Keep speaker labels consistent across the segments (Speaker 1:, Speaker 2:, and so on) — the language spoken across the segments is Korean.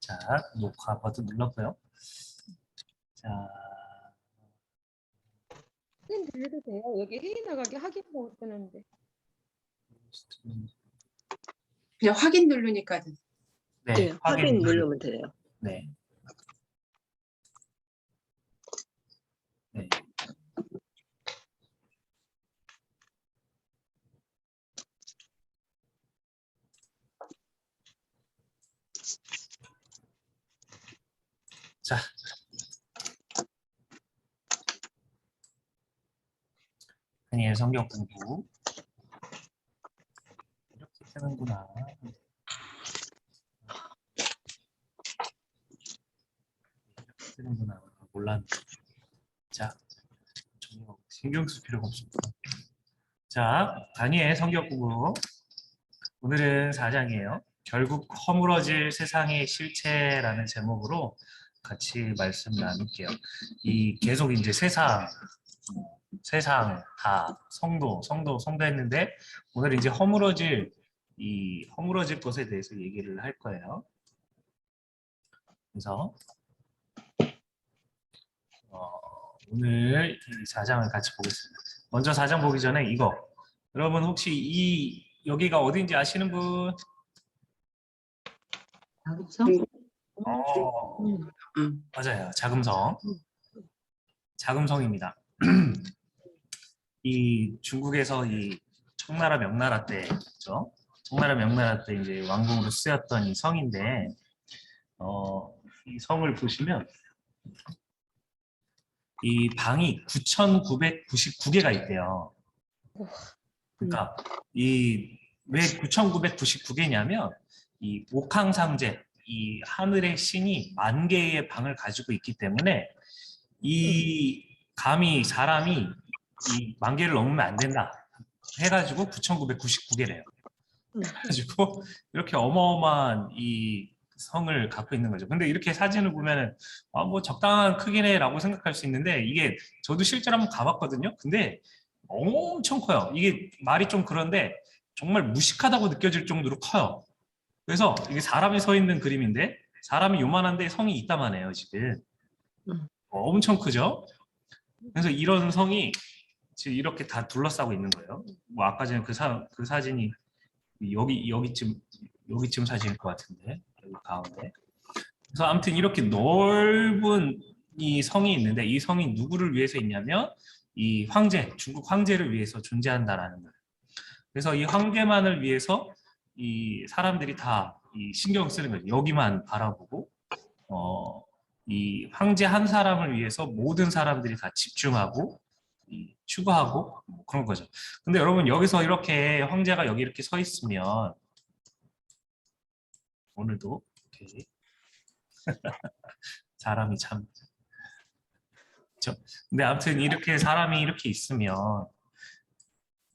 Speaker 1: 자, 녹화 버튼 눌렀고요. 자,
Speaker 2: 확인 들려도 돼요? 여기 회의 나가게 확인 못 뜨는데.
Speaker 3: 그냥 확인 누르니까
Speaker 1: 네,
Speaker 4: 네, 확인 누르면 돼요.
Speaker 1: 네. 네. 자, 다니엘 성경 공부 이렇게 되는구나. 이렇게 되는구나. 몰랐네. 자, 신경 쓸 필요가 없습니다. 자, 다니엘 성경 공부 오늘은 4장이에요. 결국 허물어질 세상의 실체라는 제목으로 같이 말씀 나눌게요. 이 계속 이제 세상 다 성도 했는데 오늘 이제 허물어질 것에 대해서 얘기를 할 거예요. 그래서 오늘 이 4장을 같이 보겠습니다. 먼저 4장 보기 전에 이거 여러분 혹시 여기가 어딘지 아시는 분? 맞아요. 자금성입니다. 이 중국에서 이 청나라 명나라 때, 그렇죠? 청나라 명나라 때 이제 왕궁으로 쓰였던 이 성인데, 이 성을 보시면 이 방이 9,999개가 있대요. 그러니까 왜 9,999개냐면 이 옥황상제, 이 하늘의 신이 10,000개의 방을 가지고 있기 때문에 감히 사람이 이 10,000개를 넘으면 안 된다 해가지고 9,999개래요. 그래가지고 이렇게 어마어마한 이 성을 갖고 있는 거죠. 근데 이렇게 사진을 보면은 뭐 적당한 크기네라고 생각할 수 있는데 이게 저도 실제로 한번 가봤거든요. 근데 엄청 커요. 이게 말이 좀 그런데 정말 무식하다고 느껴질 정도로 커요. 그래서 이게 사람이 서 있는 그림인데 사람이 요만한데 성이 있다만 해요 지금. 엄청 크죠? 그래서 이런 성이 지금 이렇게 다 둘러싸고 있는 거예요. 뭐 아까 전에 그 사진이 여기쯤 사진일 것 같은데 여기 가운데. 그래서 아무튼 이렇게 넓은 이 성이 있는데 이 성이 누구를 위해서 있냐면 이 중국 황제를 위해서 존재한다라는 거예요. 그래서 이 황제만을 위해서 이 사람들이 다 이 신경 쓰는 거예요. 여기만 바라보고 이 황제 한 사람을 위해서 모든 사람들이 다 집중하고 추구하고 뭐 그런 거죠. 근데 여러분 여기서 이렇게 황제가 여기 이렇게 서 있으면 오늘도 이렇게 사람이 참 그렇죠? 근데 아무튼 이렇게 사람이 이렇게 있으면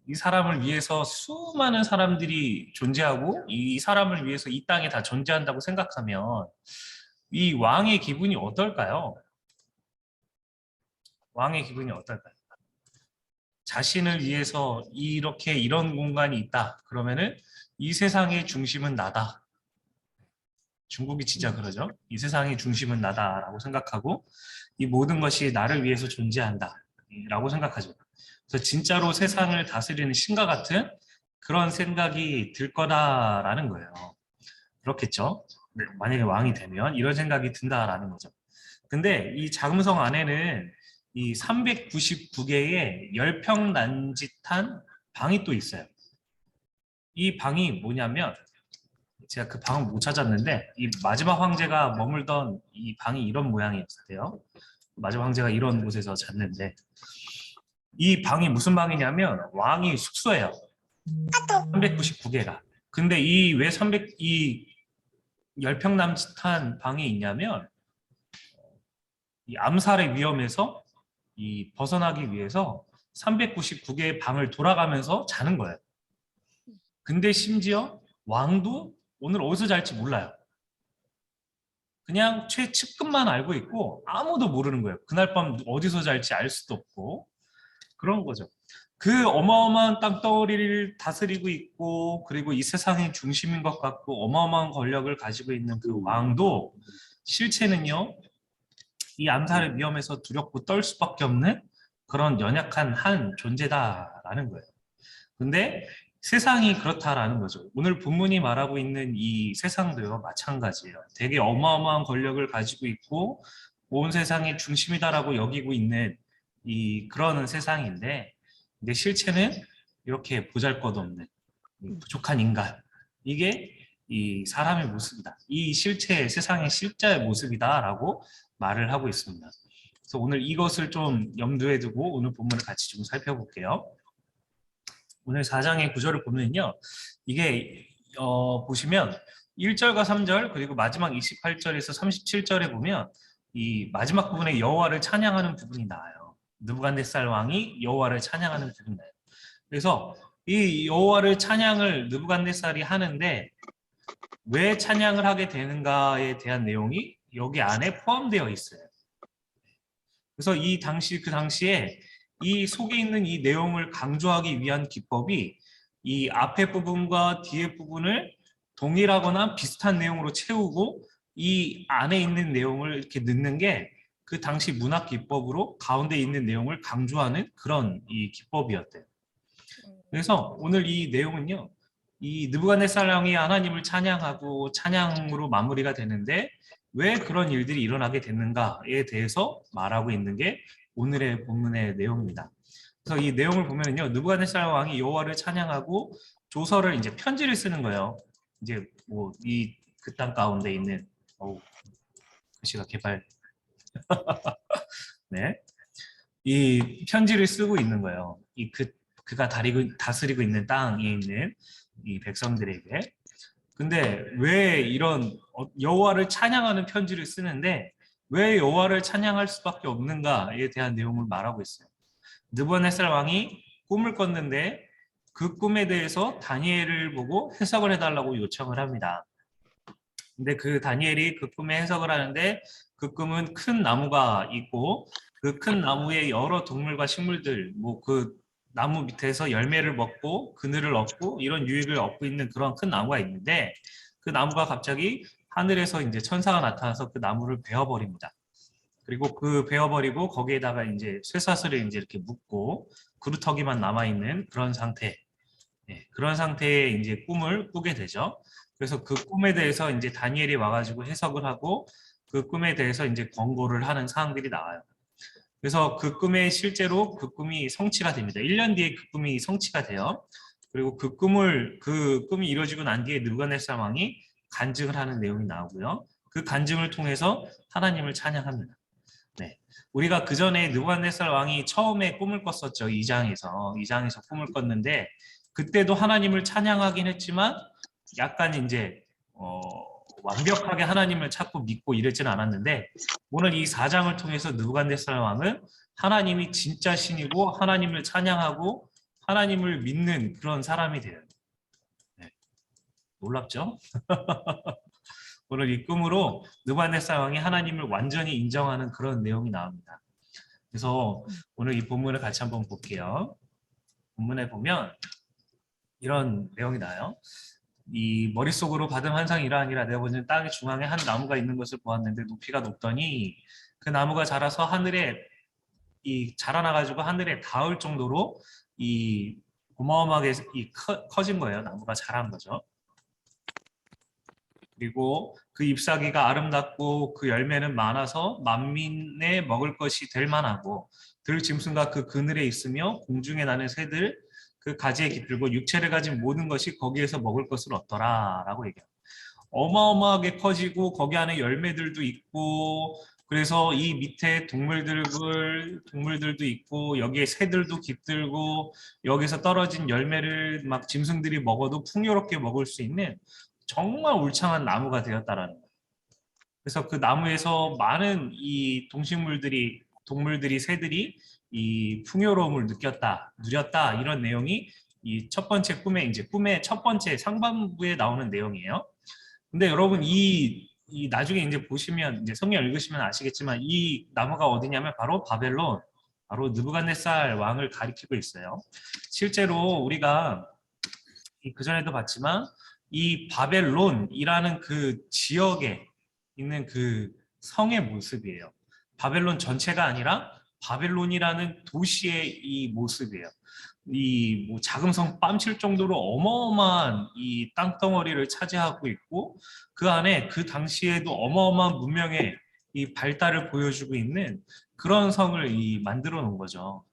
Speaker 1: 이 사람을 위해서 수많은 사람들이 존재하고 이 사람을 위해서 이 땅에 다 존재한다고 생각하면 이 왕의 기분이 어떨까요? 왕의 기분이 어떨까요? 자신을 위해서 이런 공간이 있다. 그러면은 이 세상의 중심은 나다. 중국이 진짜 그러죠. 이 세상의 중심은 나다라고 생각하고 이 모든 것이 나를 위해서 존재한다라고 생각하죠. 그래서 진짜로 세상을 다스리는 신과 같은 그런 생각이 들 거다라는 거예요. 그렇겠죠? 만약에 왕이 되면 이런 생각이 든다라는 거죠. 근데 이 자금성 안에는 이 399개의 10평 남짓한 방이 또 있어요. 이 방이 뭐냐면 제가 그 방을 못 찾았는데 이 마지막 황제가 머물던 이 방이 이런 모양이었어요. 마지막 황제가 이런 곳에서 잤는데 이 방이 무슨 방이냐면 왕이 숙소예요. 399개가. 근데 이 10평 남짓한 방이 있냐면 이 암살의 위험에서 벗어나기 위해서 399개의 방을 돌아가면서 자는 거예요. 근데 심지어 왕도 오늘 어디서 잘지 몰라요. 그냥 최측근만 알고 있고 아무도 모르는 거예요. 그날 밤 어디서 잘지 알 수도 없고 그런 거죠. 그 어마어마한 땅덩어리를 다스리고 있고 그리고 이 세상의 중심인 것 같고 어마어마한 권력을 가지고 있는 그 왕도 실체는요, 이 암살의 위험에서 두렵고 떨 수밖에 없는 그런 연약한 한 존재다라는 거예요. 근데 세상이 그렇다라는 거죠. 오늘 본문이 말하고 있는 이 세상도요, 마찬가지예요. 되게 어마어마한 권력을 가지고 있고 온 세상의 중심이다라고 여기고 있는 이 그런 세상인데, 근데 실체는 이렇게 보잘것없는 부족한 인간. 이게 이 사람의 모습이다. 이 실체, 세상의 실자의 모습이다라고 말을 하고 있습니다. 그래서 오늘 이것을 좀 염두에 두고 오늘 본문을 같이 좀 살펴볼게요. 오늘 4장의 구절을 보면요. 이게 보시면 1절과 3절 그리고 마지막 28절에서 37절에 보면 이 마지막 부분에 여호와를 찬양하는 부분이 나와요. 느부갓네살 왕이 여호와를 찬양하는 부분이 나와요. 그래서 이 여호와를 찬양을 느부갓네살이 하는데 왜 찬양을 하게 되는가에 대한 내용이 여기 안에 포함되어 있어요. 그래서 그 당시에 이 속에 있는 이 내용을 강조하기 위한 기법이 이 앞에 부분과 뒤에 부분을 동일하거나 비슷한 내용으로 채우고 이 안에 있는 내용을 이렇게 넣는 게 그 당시 문학 기법으로 가운데 있는 내용을 강조하는 그런 이 기법이었대요. 그래서 오늘 이 내용은요, 이 느부갓네살 왕이 하나님을 찬양하고 찬양으로 마무리가 되는데 왜 그런 일들이 일어나게 됐는가에 대해서 말하고 있는 게 오늘의 본문의 내용입니다. 그래서 이 내용을 보면요, 느부갓네살 왕이 여호와를 찬양하고 조서를 이제 편지를 쓰는 거예요. 이제 뭐 이 그 땅 가운데 있는 글씨가 개발 네, 이 편지를 쓰고 있는 거예요. 그가 다스리고 있는 땅에 있는 이 백성들에게. 근데 왜 이런 여호와를 찬양하는 편지를 쓰는데 왜 여호와를 찬양할 수밖에 없는가에 대한 내용을 말하고 있어요. 느부갓네살 왕이 꿈을 꿨는데 그 꿈에 대해서 다니엘을 보고 해석을 해달라고 요청을 합니다. 근데 그 다니엘이 그 꿈에 해석을 하는데 그 꿈은 큰 나무가 있고 그 큰 나무에 여러 동물과 식물들, 뭐 그 나무 밑에서 열매를 먹고 그늘을 얻고 이런 유익을 얻고 있는 그런 큰 나무가 있는데 그 나무가 갑자기 하늘에서 이제 천사가 나타나서 그 나무를 베어버립니다. 그리고 그 베어버리고 거기에다가 이제 쇠사슬을 이제 이렇게 묶고 그루터기만 남아있는 그런 상태. 그런 상태의 이제 꿈을 꾸게 되죠. 그래서 그 꿈에 대해서 이제 다니엘이 와가지고 해석을 하고 그 꿈에 대해서 이제 권고를 하는 사항들이 나와요. 그래서 그 꿈에 실제로 그 꿈이 성취가 됩니다. 1년 뒤에 그 꿈이 성취가 돼요. 그리고 그 꿈이 이루어지고 난 뒤에 느부갓네살 왕이 간증을 하는 내용이 나오고요. 그 간증을 통해서 하나님을 찬양합니다. 네. 우리가 그 전에 느부갓네살 왕이 처음에 꿈을 꿨었죠. 2장에서 꿈을 꿨는데 그때도 하나님을 찬양하긴 했지만 약간 이제 완벽하게 하나님을 찾고 믿고 이랬지는 않았는데 오늘 이 4장을 통해서 느부갓네살 왕은 하나님이 진짜 신이고 하나님을 찬양하고 하나님을 믿는 그런 사람이 돼요. 네. 놀랍죠? 오늘 이 꿈으로 느부갓네살 왕이 하나님을 완전히 인정하는 그런 내용이 나옵니다. 그래서 오늘 이 본문을 같이 한번 볼게요. 본문에 보면 이런 내용이 나와요. 이 머릿속으로 받은 환상이 이러하니라. 내가 보는 땅의 중앙에 한 나무가 있는 것을 보았는데 높이가 높더니 그 나무가 자라서 하늘에 자라나가지고 하늘에 닿을 정도로 이 어마어마하게 커진 거예요. 나무가 자란 거죠. 그리고 그 잎사귀가 아름답고 그 열매는 많아서 만민의 먹을 것이 될 만하고 들짐승과 그 그늘에 있으며 공중에 나는 새들 그 가지에 깃들고 육체를 가진 모든 것이 거기에서 먹을 것을 얻더라 라고 얘기해요. 어마어마하게 커지고 거기 안에 열매들도 있고 그래서 이 밑에 동물들도 있고 여기에 새들도 깃들고 여기서 떨어진 열매를 막 짐승들이 먹어도 풍요롭게 먹을 수 있는 정말 울창한 나무가 되었다라는 거예요. 그래서 그 나무에서 많은 이 동물들이 새들이 이 풍요로움을 누렸다 이런 내용이 이 첫 번째 꿈의 첫 번째 상반부에 나오는 내용이에요. 근데 여러분 이 나중에 이제 보시면 이제 성경 읽으시면 아시겠지만 이 나무가 어디냐면 바로 바벨론 바로 느부갓네살 왕을 가리키고 있어요. 실제로 우리가 그전에도 봤지만 이 바벨론이라는 그 지역에 있는 그 성의 모습이에요. 바벨론 전체가 아니라 바벨론이라는 도시의 이 모습이에요. 이 뭐 자금성 뺨칠 정도로 어마어마한 이 땅덩어리를 차지하고 있고 그 안에 그 당시에도 어마어마한 문명의 이 발달을 보여주고 있는 그런 성을 만들어 놓은 거죠.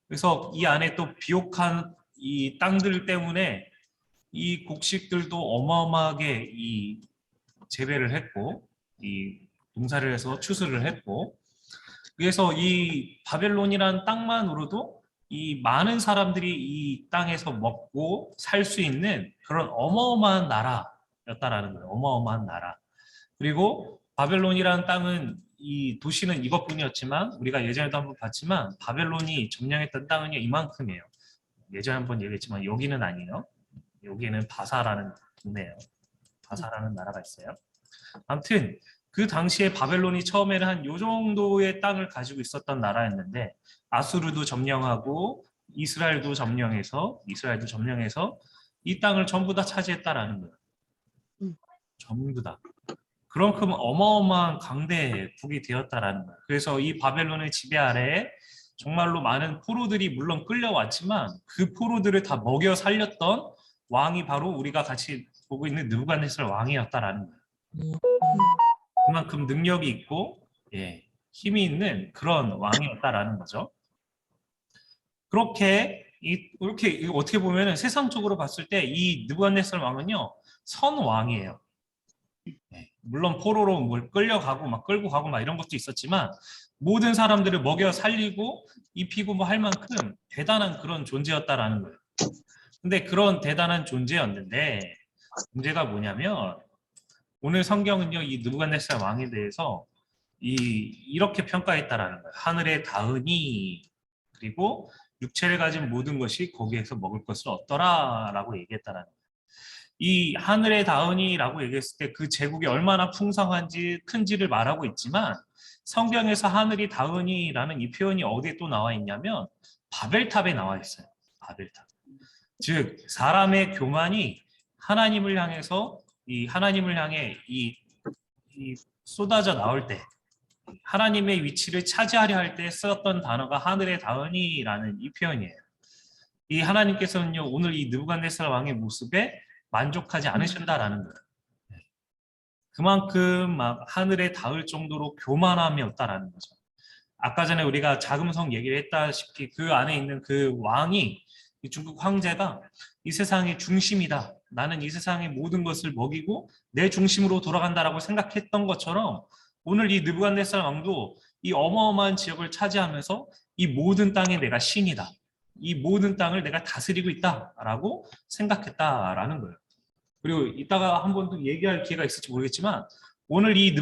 Speaker 1: 그래서 이 안에 또 비옥한 이 땅들 때문에 이 곡식들도 어마어마하게 이 재배를 했고 이 농사를 해서 추수를 했고 그래서 이 바벨론이라는 땅만으로도 이 많은 사람들이 이 땅에서 먹고 살 수 있는 그런 어마어마한 나라였다라는 거예요. 어마어마한 나라. 그리고 바벨론이라는 땅은 이 도시는 이것뿐이었지만 우리가 예전에도 한번 봤지만 바벨론이 점령했던 땅은 이만큼이에요. 예전에 한번 얘기했지만 여기는 아니에요. 여기는 바사라는 동네예요. 바사라는 나라가 있어요. 아무튼 그 당시에 바벨론이 처음에는 한 요 정도의 땅을 가지고 있었던 나라였는데 아수르도 점령하고 이스라엘도 점령해서 이 땅을 전부 다 차지했다라는 거예요. 전부 다. 그만큼 어마어마한 강대국이 되었다라는 거예요. 그래서 이 바벨론의 지배 아래에 정말로 많은 포로들이 물론 끌려왔지만 그 포로들을 다 먹여 살렸던 왕이 바로 우리가 같이 보고 있는 느부갓네살 왕이었다라는 거예요. 그만큼 능력이 있고 힘이 있는 그런 왕이었다라는 거죠. 이렇게 어떻게 보면 세상적으로 봤을 때 이 느부갓네살 왕은요 선 왕이에요. 물론 포로로 뭘 끌려가고 막 끌고 가고 막 이런 것도 있었지만 모든 사람들을 먹여 살리고 입히고 뭐 할 만큼 대단한 그런 존재였다라는 거예요. 근데 그런 대단한 존재였는데 문제가 뭐냐면 오늘 성경은요 이 느부갓네살 왕에 대해서 이렇게 평가했다라는 거예요. 하늘에 닿으니 그리고 육체를 가진 모든 것이 거기에서 먹을 것을 얻더라라고 얘기했다라는 거예요. 이 하늘에 닿으니라고 얘기했을 때 그 제국이 얼마나 풍성한지 큰지를 말하고 있지만 성경에서 하늘이 닿으니라는 이 표현이 어디에 또 나와 있냐면 바벨탑에 나와 있어요. 바벨탑. 즉 사람의 교만이 하나님을 향해서 하나님을 향해 쏟아져 나올 때 하나님의 위치를 차지하려 할 때 썼던 단어가 하늘에 닿으니라는 이 표현이에요. 이 하나님께서는요 오늘 이 느부갓네살 왕의 모습에 만족하지 않으신다라는 거예요. 그만큼 막 하늘에 닿을 정도로 교만함이었다라는 거죠. 아까 전에 우리가 자금성 얘기를 했다시피 그 안에 있는 그 왕이 이 중국 황제가 이 세상의 중심이다. 나는 이 세상의 모든 것을 먹이고 내 중심으로 돌아간다라고 생각했던 것처럼 오늘 이 느부갓네살 왕도 이 어마어마한 지역을 차지하면서 이 모든 땅에 내가 신이다. 이 모든 땅을 내가 다스리고 있다라고 생각했다라는 거예요. 그리고 이따가 한 번 더 얘기할 기회가 있을지 모르겠지만 오늘 이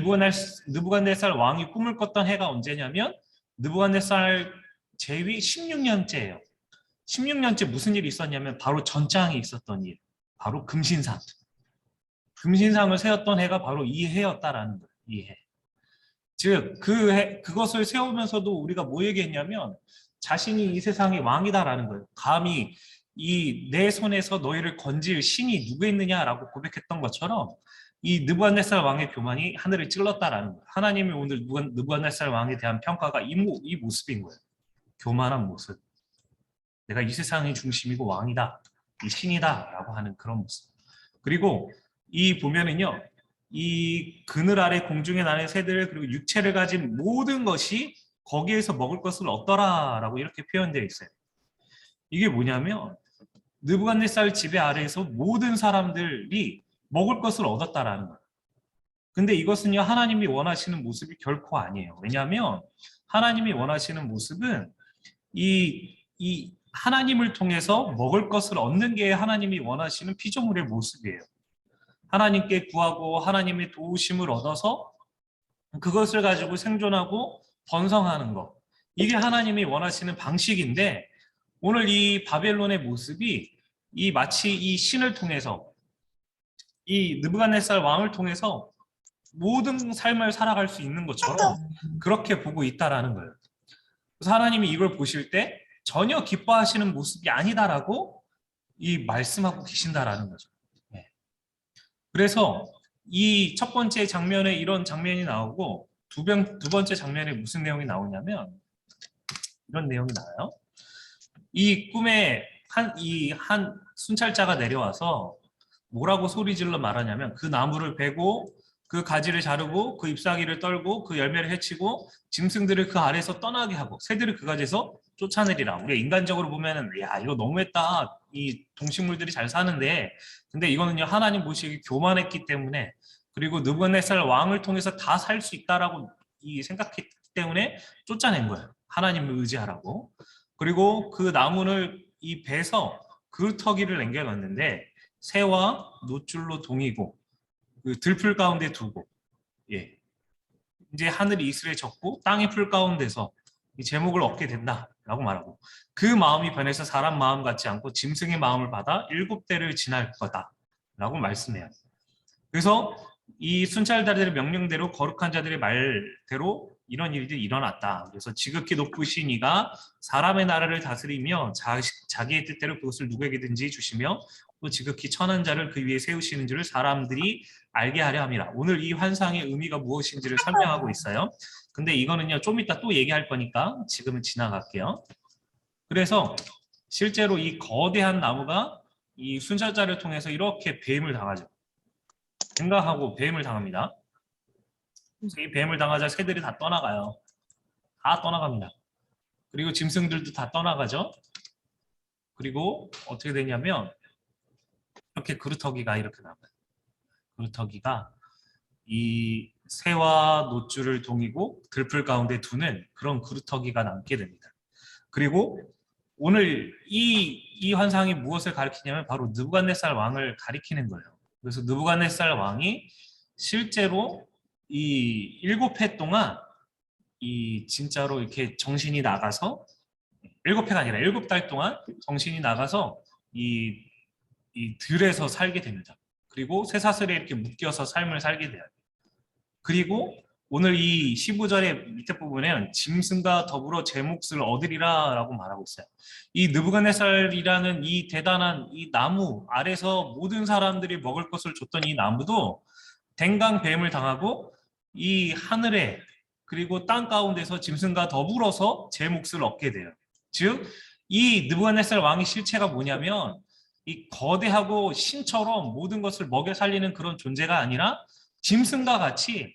Speaker 1: 느부갓네살 왕이 꿈을 꿨던 해가 언제냐면 느부갓네살 제위 16년째예요. 16년째 무슨 일이 있었냐면 바로 전장에 있었던 일, 바로 금신상. 금신상을 세웠던 해가 바로 이 해였다라는 거예요. 이 해. 즉 그것을 세우면서도 우리가 뭐 얘기했냐면 자신이 이 세상의 왕이다라는 거예요. 감히 내 손에서 너희를 건질 신이 누구 있느냐라고 고백했던 것처럼 이 느부갓네살 왕의 교만이 하늘을 찔렀다라는 거예요. 하나님이 오늘 느부갓네살 왕에 대한 평가가 이 모습인 거예요. 교만한 모습. 내가 이 세상의 중심이고 왕이다. 이 신이다라고 하는 그런 모습. 그리고 이 보면은요. 이 그늘 아래 공중에 나는 새들 그리고 육체를 가진 모든 것이 거기에서 먹을 것을 얻더라라고 이렇게 표현되어 있어요. 이게 뭐냐면 느부갓네살 지배 아래에서 모든 사람들이 먹을 것을 얻었다라는 거예요. 근데 이것은요 하나님이 원하시는 모습이 결코 아니에요. 왜냐하면 하나님이 원하시는 모습은 이 하나님을 통해서 먹을 것을 얻는 게 하나님이 원하시는 피조물의 모습이에요. 하나님께 구하고 하나님의 도우심을 얻어서 그것을 가지고 생존하고 번성하는 것. 이게 하나님이 원하시는 방식인데 오늘 이 바벨론의 모습이 마치 이 신을 통해서 이 느부갓네살 왕을 통해서 모든 삶을 살아갈 수 있는 것처럼 그렇게 보고 있다라는 거예요. 그래서 하나님이 이걸 보실 때 전혀 기뻐하시는 모습이 아니다라고 이 말씀하고 계신다라는 거죠. 네. 그래서 이 첫 번째 장면에 이런 장면이 나오고 두 번째 장면에 무슨 내용이 나오냐면 이런 내용이 나와요. 이 꿈에 한 순찰자가 내려와서 뭐라고 소리질러 말하냐면 그 나무를 베고 그 가지를 자르고 그 잎사귀를 떨고 그 열매를 해치고 짐승들을 그 아래에서 떠나게 하고 새들을 그 가지에서 쫓아내리라. 우리가 인간적으로 보면은 야 이거 너무했다. 이 동식물들이 잘 사는데 근데 이거는요 하나님 보시기 교만했기 때문에 그리고 느부갓네살 왕을 통해서 다 살 수 있다라고 생각했기 때문에 쫓아낸 거예요. 하나님을 의지하라고. 그리고 그 나무를 이 배서 그루터기를 남겨놨는데 새와 노줄로 동이고 그 들풀 가운데 두고 예. 이제 하늘이 이슬에 젖고 땅의 풀 가운데서 이 제목을 얻게 된다라고 말하고 그 마음이 변해서 사람 마음 같지 않고 짐승의 마음을 받아 7대를 지날 거다라고 말씀해요. 그래서 이 순찰자들의 명령대로 거룩한 자들의 말대로 이런 일들이 일어났다. 그래서 지극히 높으신 이가 사람의 나라를 다스리며 자기의 뜻대로 그것을 누구에게든지 주시며 또 지극히 천한 자를 그 위에 세우시는 줄을 사람들이 알게 하려 함이라. 오늘 이 환상의 의미가 무엇인지를 설명하고 있어요. 근데 이거는요 좀 이따 또 얘기할 거니까 지금은 지나갈게요. 그래서 실제로 이 거대한 나무가 이 순찰자를 통해서 이렇게 배임을 당하죠. 생각하고 뱀을 당합니다. 그래서 이 뱀을 당하자 새들이 다 떠나가요. 다 떠나갑니다. 그리고 짐승들도 다 떠나가죠. 그리고 어떻게 되냐면 이렇게 그루터기가 이렇게 나와요. 그루터기가 이 새와 노줄을 동이고 들풀 가운데 두는 그런 그루터기가 남게 됩니다. 그리고 오늘 이 환상이 무엇을 가리키냐면 바로 느부갓네살 왕을 가리키는 거예요. 그래서 느부갓네살 왕이 실제로 이 7해 동안 이 진짜로 이렇게 정신이 나가서 7해가 아니라 7달 동안 정신이 나가서 이 들에서 살게 됩니다. 그리고 쇠사슬에 이렇게 묶여서 삶을 살게 돼요. 그리고 오늘 이 15절의 밑에 부분에는 짐승과 더불어 제 몫을 얻으리라 라고 말하고 있어요. 이 느부갓네살이라는 이 대단한 이 나무 아래서 모든 사람들이 먹을 것을 줬던 이 나무도 댕강뱀을 당하고 이 하늘에 그리고 땅 가운데서 짐승과 더불어서 제 몫을 얻게 돼요. 즉 이 느부갓네살 왕의 실체가 뭐냐면 이 거대하고 신처럼 모든 것을 먹여 살리는 그런 존재가 아니라 짐승과 같이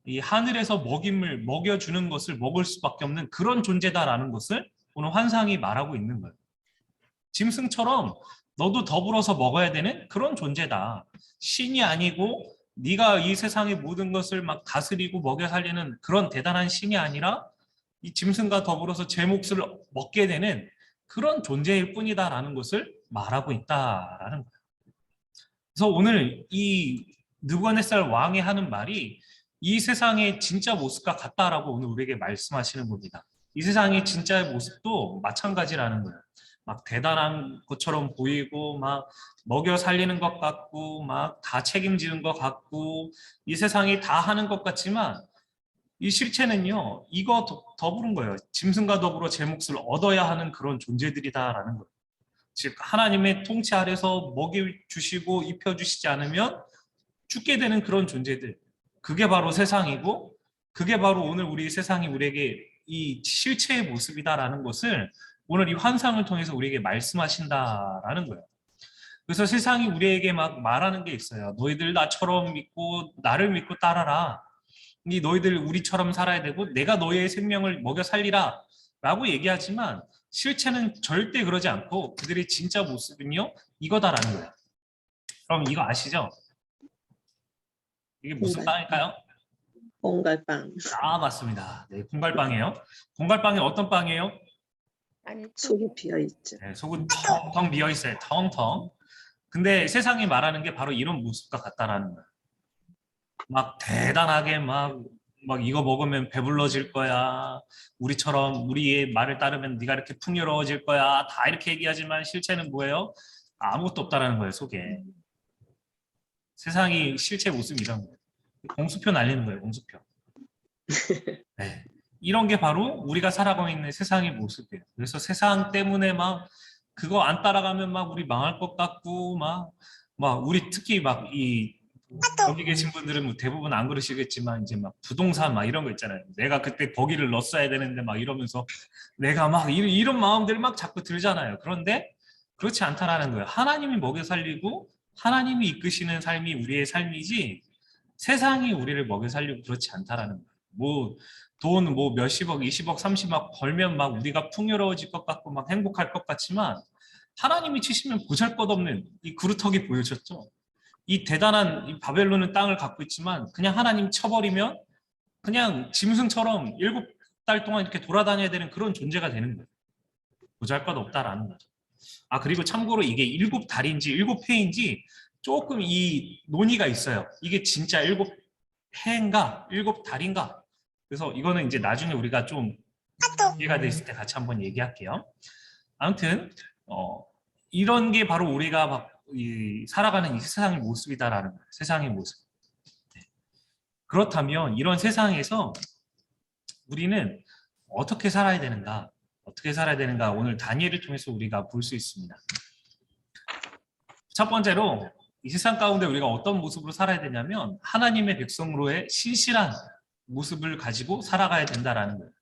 Speaker 1: 이 하늘에서 먹임을 먹여주는 것을 먹을 수밖에 없는 그런 존재다라는 것을 오늘 환상이 말하고 있는 거예요. 짐승처럼 너도 더불어서 먹어야 되는 그런 존재다. 신이 아니고 네가 이 세상의 모든 것을 막 다스리고 먹여 살리는 그런 대단한 신이 아니라 이 짐승과 더불어서 제 몫을 먹게 되는 그런 존재일 뿐이다라는 것을 말하고 있다라는 거예요. 그래서 오늘 이 느부갓네살 왕이 하는 말이 이 세상의 진짜 모습과 같다라고 오늘 우리에게 말씀하시는 겁니다. 이 세상의 진짜의 모습도 마찬가지라는 거예요. 막 대단한 것처럼 보이고 막 먹여 살리는 것 같고 막 다 책임지는 것 같고 이 세상이 다 하는 것 같지만 이 실체는요 이거 더불은 거예요. 짐승과 더불어 제 몫을 얻어야 하는 그런 존재들이다라는 거예요. 즉 하나님의 통치 아래서 먹여 주시고 입혀 주시지 않으면 죽게 되는 그런 존재들. 그게 바로 세상이고 그게 바로 오늘 우리 세상이 우리에게 이 실체의 모습이다라는 것을 오늘 이 환상을 통해서 우리에게 말씀하신다라는 거예요. 그래서 세상이 우리에게 막 말하는 게 있어요. 너희들 나처럼 믿고 나를 믿고 따라라. 너희들 우리처럼 살아야 되고 내가 너희의 생명을 먹여 살리라 라고 얘기하지만 실체는 절대 그러지 않고 그들의 진짜 모습은요 이거다라는 거예요. 그럼 이거 아시죠? 이게 무슨 빵일까요?
Speaker 4: 공갈빵.
Speaker 1: 아 맞습니다. 네, 공갈빵이에요. 공갈빵이 어떤 빵이에요?
Speaker 2: 아니
Speaker 4: 속이 비어 있죠.
Speaker 1: 네, 속은 텅텅 비어 있어요. 텅텅. 근데 세상이 말하는 게 바로 이런 모습과 같다라는 거예요. 막 대단하게 막 이거 먹으면 배불러질 거야. 우리처럼 우리의 말을 따르면 네가 이렇게 풍요로워질 거야. 다 이렇게 얘기하지만 실체는 뭐예요? 아무것도 없다라는 거예요, 속에. 세상이 실체 모습이 이런 거예요. 공수표 날리는 거예요, 공수표. 네. 이런 게 바로 우리가 살아가고 있는 세상의 모습이에요. 그래서 세상 때문에 막 그거 안 따라가면 막 우리 망할 것 같고 막 우리 특히 막 이 여기 계신 분들은 뭐 대부분 안 그러시겠지만 이제 막 부동산 막 이런 거 있잖아요. 내가 그때 거기를 넣었어야 되는데 막 이러면서 내가 막 이런 마음들 막 자꾸 들잖아요. 그런데 그렇지 않다라는 거예요. 하나님이 먹여 살리고 하나님이 이끄시는 삶이 우리의 삶이지 세상이 우리를 먹여 살리고 그렇지 않다라는 거예요. 뭐 돈 뭐 몇십억, 20억, 30억 벌면 막 우리가 풍요로워질 것 같고 막 행복할 것 같지만 하나님이 치시면 보잘것없는 이 그루터기 보여줬죠. 이 대단한 이 바벨론은 땅을 갖고 있지만 그냥 하나님 쳐버리면 그냥 짐승처럼 7달 동안 이렇게 돌아다녀야 되는 그런 존재가 되는 거예요. 보잘것없다라는 거죠. 아 그리고 참고로 이게 7달인지 7회인지 조금 이 논의가 있어요. 이게 진짜 7회인가 7달인가. 그래서 이거는 이제 나중에 우리가 좀 기회가 됐을 때 같이 한번 얘기할게요. 아무튼 이런 게 바로 우리가 막 살아가는 이 세상의 모습이다라는 거예요. 세상의 모습. 네. 그렇다면 이런 세상에서 우리는 어떻게 살아야 되는가? 어떻게 살아야 되는가? 오늘 다니엘을 통해서 우리가 볼 수 있습니다. 첫 번째로 이 세상 가운데 우리가 어떤 모습으로 살아야 되냐면 하나님의 백성으로의 신실한 모습을 가지고 살아가야 된다라는 거예요.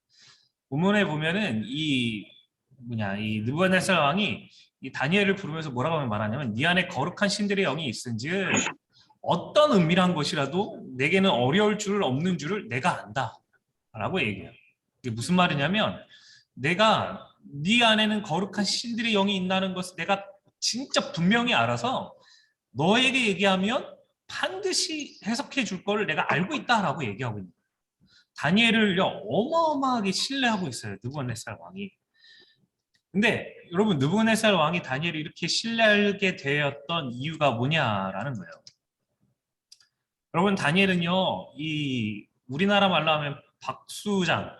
Speaker 1: 본문에 보면은 이 느부갓네살 왕이 이 다니엘을 부르면서 뭐라고 말하냐면 네 안에 거룩한 신들의 영이 있은즉 어떤 은밀한 것이라도 내게는 어려울 줄 없는 줄을 내가 안다라고 얘기해요. 이게 무슨 말이냐면 내가 네 안에는 거룩한 신들의 영이 있다는 것을 내가 진짜 분명히 알아서 너에게 얘기하면 반드시 해석해 줄 거를 내가 알고 있다라고 얘기하고 있는 거예요. 다니엘을 어마어마하게 신뢰하고 있어요. 느부갓네살 왕이. 근데 여러분 느부갓네살 왕이 다니엘을 이렇게 신뢰하게 되었던 이유가 뭐냐라는 거예요. 여러분 다니엘은요 이 우리나라 말로 하면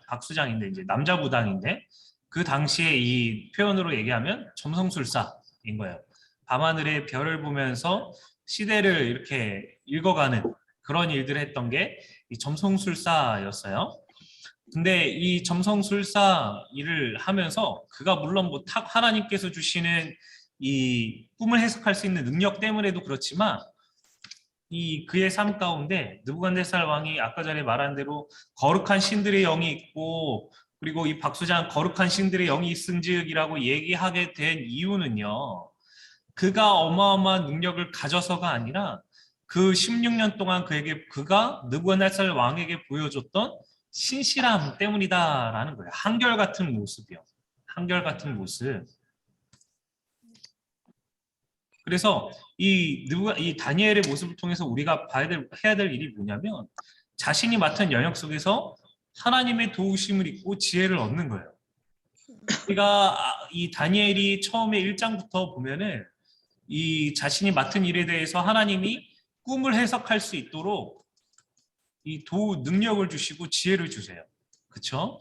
Speaker 1: 박수장인데 이제 남자 부당인데 그 당시에 이 표현으로 얘기하면 점성술사인 거예요. 밤하늘의 별을 보면서 시대를 이렇게 읽어가는 그런 일들을 했던 게 이 점성술사였어요. 근데 이 점성술사 일을 하면서 그가 물론 뭐 하나님께서 주시는 이 꿈을 해석할 수 있는 능력 때문에도 그렇지만 이 그의 삶 가운데 느부갓네살 왕이 아까 전에 말한 대로 거룩한 신들의 영이 있고 그리고 이 박수장 거룩한 신들의 영이 있은즉이라고 얘기하게 된 이유는요. 그가 어마어마한 능력을 가져서가 아니라 그 16년 동안 그가 느부갓네살 왕에게 보여줬던 신실함 때문이다라는 거예요. 한결같은 모습이요. 한결같은 모습. 그래서 이 다니엘의 모습을 통해서 우리가 해야 될 일이 뭐냐면 자신이 맡은 영역 속에서 하나님의 도우심을 입고 지혜를 얻는 거예요. 우리가 이 다니엘이 처음에 1장부터 보면은 이 자신이 맡은 일에 대해서 하나님이 꿈을 해석할 수 있도록 이 능력을 주시고 지혜를 주세요. 그렇죠?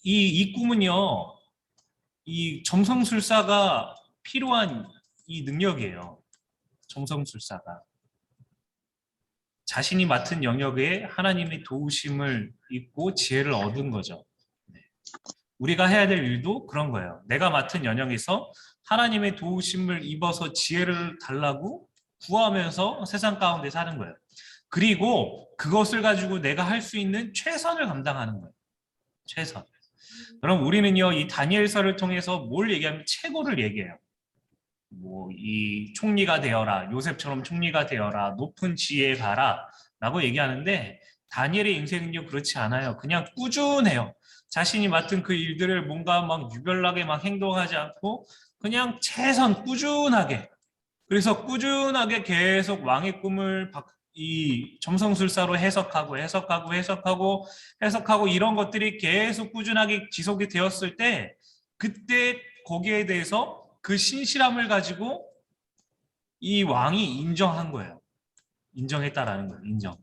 Speaker 1: 이 꿈은요. 이 점성술사가 필요한 이 능력이에요. 점성술사가. 자신이 맡은 영역에 하나님의 도우심을 입고 지혜를 얻은 거죠. 우리가 해야 될 일도 그런 거예요. 내가 맡은 영역에서 하나님의 도우심을 입어서 지혜를 달라고 구하면서 세상 가운데 사는 거예요. 그리고 그것을 가지고 내가 할 수 있는 최선을 감당하는 거예요. 최선. 그럼 우리는요, 이 다니엘서를 통해서 뭘 얘기하면 최고를 얘기해요. 뭐, 이 총리가 되어라, 요셉처럼 총리가 되어라, 높은 지혜에 가라, 라고 얘기하는데, 다니엘의 인생은요, 그렇지 않아요. 그냥 꾸준해요. 자신이 맡은 그 일들을 뭔가 막 유별나게 막 행동하지 않고, 그냥 최선 꾸준하게. 그래서 꾸준하게 계속 왕의 꿈을 이 점성술사로 해석하고 이런 것들이 계속 꾸준하게 지속이 되었을 때 그때 거기에 대해서 그 신실함을 가지고 이 왕이 인정한 거예요. 인정했다라는 거예요. 인정.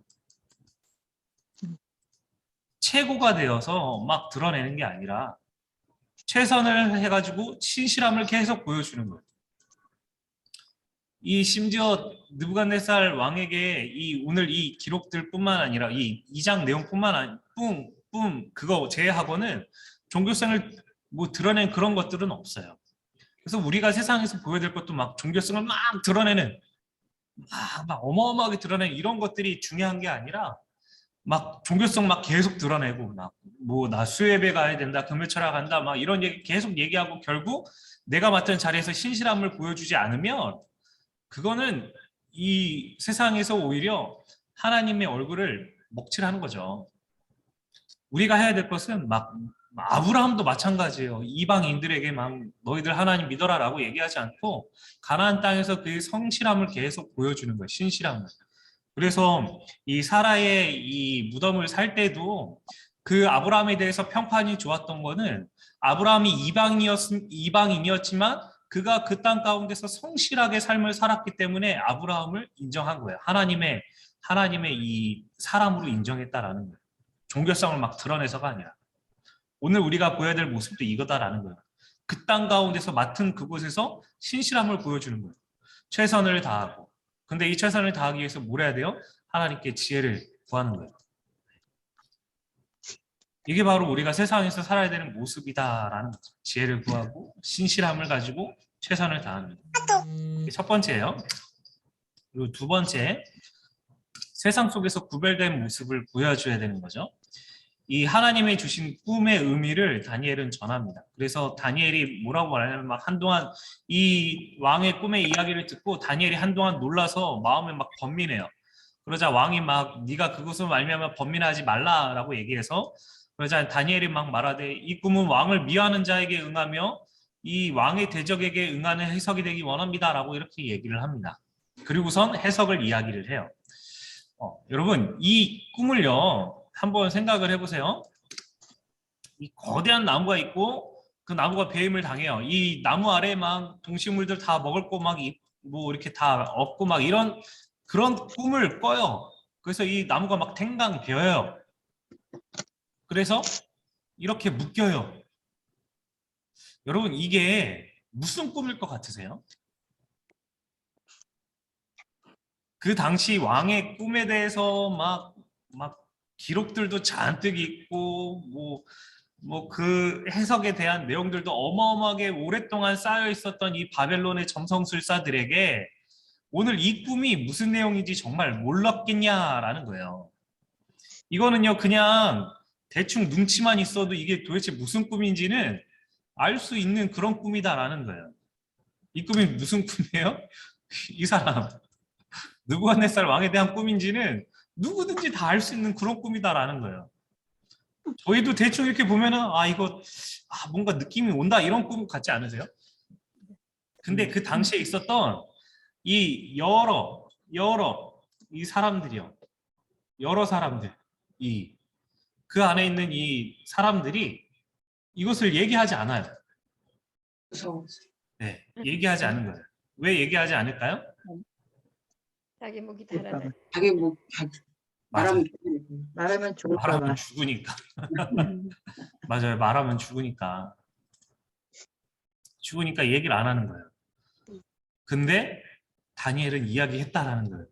Speaker 1: 최고가 되어서 막 드러내는 게 아니라 최선을 해가지고 신실함을 계속 보여주는 거예요. 이 심지어 느부갓네살 왕에게 오늘 이 기록들뿐만 아니라 이 2장 내용뿐만 뿐 그거 제외하고는 종교성을 뭐 드러낸 그런 것들은 없어요. 그래서 우리가 세상에서 보여야 될 것도 막 종교성을 막 드러내는 막 어마어마하게 드러내는 이런 것들이 중요한 게 아니라 막 종교성 막 계속 드러내고 막 뭐 나 수예배 가야 된다 금요 철학한다 막 이런 얘기 계속 얘기하고 결국 내가 맡은 자리에서 신실함을 보여주지 않으면 그거는 이 세상에서 오히려 하나님의 얼굴을 먹칠하는 거죠. 우리가 해야 될 것은 막 아브라함도 마찬가지예요. 이방인들에게 막 너희들 하나님 믿어라라고 얘기하지 않고 가나안 땅에서 그 성실함을 계속 보여주는 거예요. 신실함을. 그래서 이 사라의 이 무덤을 살 때도 그 아브라함에 대해서 평판이 좋았던 거는 아브라함이 이방인이었지만 그가 그 땅 가운데서 성실하게 삶을 살았기 때문에 아브라함을 인정한 거예요. 하나님의 이 사람으로 인정했다라는 거예요. 종교성을 막 드러내서가 아니라. 오늘 우리가 보여야 될 모습도 이거다라는 거예요. 그 땅 가운데서 맡은 그곳에서 신실함을 보여주는 거예요. 최선을 다하고. 근데 이 최선을 다하기 위해서 뭘 해야 돼요? 하나님께 지혜를 구하는 거예요. 이게 바로 우리가 세상에서 살아야 되는 모습이다라는 거죠. 지혜를 구하고 신실함을 가지고 최선을 다하는 거예요. 첫 번째예요. 그리고 두 번째, 세상 속에서 구별된 모습을 보여줘야 되는 거죠. 이 하나님이 주신 꿈의 의미를 다니엘은 전합니다. 그래서 다니엘이 뭐라고 말하냐면 막 한동안 이 왕의 꿈의 이야기를 듣고 다니엘이 한동안 놀라서 마음에 막 번민해요. 그러자 왕이 막 네가 그것을 말미암아 번민하지 말라라고 얘기해서 그러자 다니엘이 막 말하되 이 꿈은 왕을 미워하는 자에게 응하며 이 왕의 대적에게 응하는 해석이 되기 원합니다라고 이렇게 얘기를 합니다. 그리고선 해석을 이야기를 해요. 여러분 이 꿈을요 한번 생각을 해보세요. 이 거대한 나무가 있고 그 나무가 배임을 당해요. 이 나무 아래 막 동식물들 다 먹을 거 막 뭐 이렇게 다 없고 막 이런 그런 꿈을 꿔요. 그래서 이 나무가 막 탱강 베어요. 그래서 이렇게 묶여요. 여러분 이게 무슨 꿈일 것 같으세요? 그 당시 왕의 꿈에 대해서 막 기록들도 잔뜩 있고 뭐 그 해석에 대한 내용들도 어마어마하게 오랫동안 쌓여 있었던 이 바벨론의 점성술사들에게 오늘 이 꿈이 무슨 내용인지 정말 몰랐겠냐라는 거예요. 이거는요 그냥 대충 눈치만 있어도 이게 도대체 무슨 꿈인지는 알 수 있는 그런 꿈이다라는 거예요. 이 꿈이 무슨 꿈이에요? 이 사람 느부갓네살 왕에 대한 꿈인지는 누구든지 다 알 수 있는 그런 꿈이다라는 거예요. 저희도 대충 이렇게 보면은 이거 뭔가 느낌이 온다 이런 꿈 같지 않으세요? 근데 그 당시에 있었던 이 여러 이 사람들이요. 여러 사람들 그 안에 있는 이 사람들이 이것을 얘기하지 않아요.
Speaker 3: 무서워.
Speaker 1: 네, 얘기하지 않은 거예요. 왜 얘기하지 않을까요?
Speaker 2: 자기 목이 달아나.
Speaker 3: 자기 뭐
Speaker 1: 맞아요.
Speaker 4: 말하면 죽을까 봐.
Speaker 1: 말하면 죽으니까. 맞아요. 말하면 죽으니까. 죽으니까 얘기를 안 하는 거예요. 근데 다니엘은 이야기했다라는 거예요.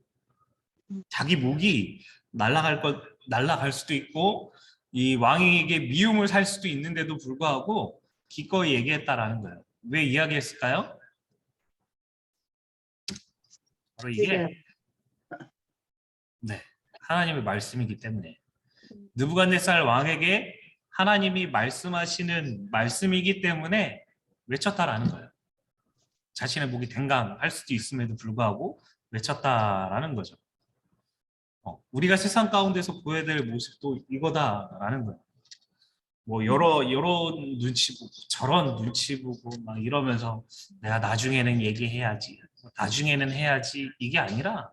Speaker 1: 자기 목이 날아갈 수도 있고 이 왕에게 미움을 살 수도 있는데도 불구하고 기꺼이 얘기했다라는 거예요. 왜 이야기했을까요? 바로 이게 하나님의 말씀이기 때문에 느부갓네살 왕에게 하나님이 말씀하시는 말씀이기 때문에 외쳤다라는 거예요. 자신의 목이 댕강할 수도 있음에도 불구하고 외쳤다라는 거죠. 우리가 세상 가운데서 보여야 될 모습도 이거다라는 거예요. 뭐 여러 눈치 보고 저런 눈치 보고 막 이러면서 내가 나중에는 얘기해야지, 나중에는 해야지 이게 아니라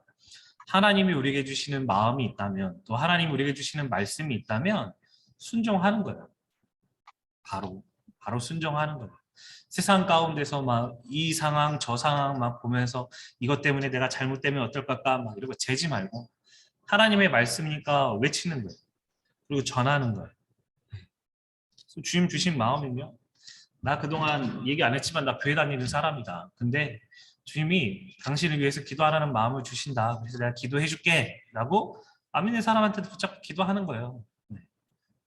Speaker 1: 하나님이 우리에게 주시는 마음이 있다면 또 하나님이 우리에게 주시는 말씀이 있다면 순종하는 거예요. 바로 순종하는 거예요. 세상 가운데서 막 이 상황 저 상황 막 보면서 이것 때문에 내가 잘못되면 어떨까 막 이러고 재지 말고 하나님의 말씀이니까 외치는 거예요. 그리고 전하는 거예요. 주님 주신 마음이며 나 그동안 얘기 안 했지만 나 교회 다니는 사람이다. 근데 주님이 당신을 위해서 기도하라는 마음을 주신다. 그래서 내가 기도해 줄게 라고 안 믿는 사람한테도 붙잡고 기도하는 거예요.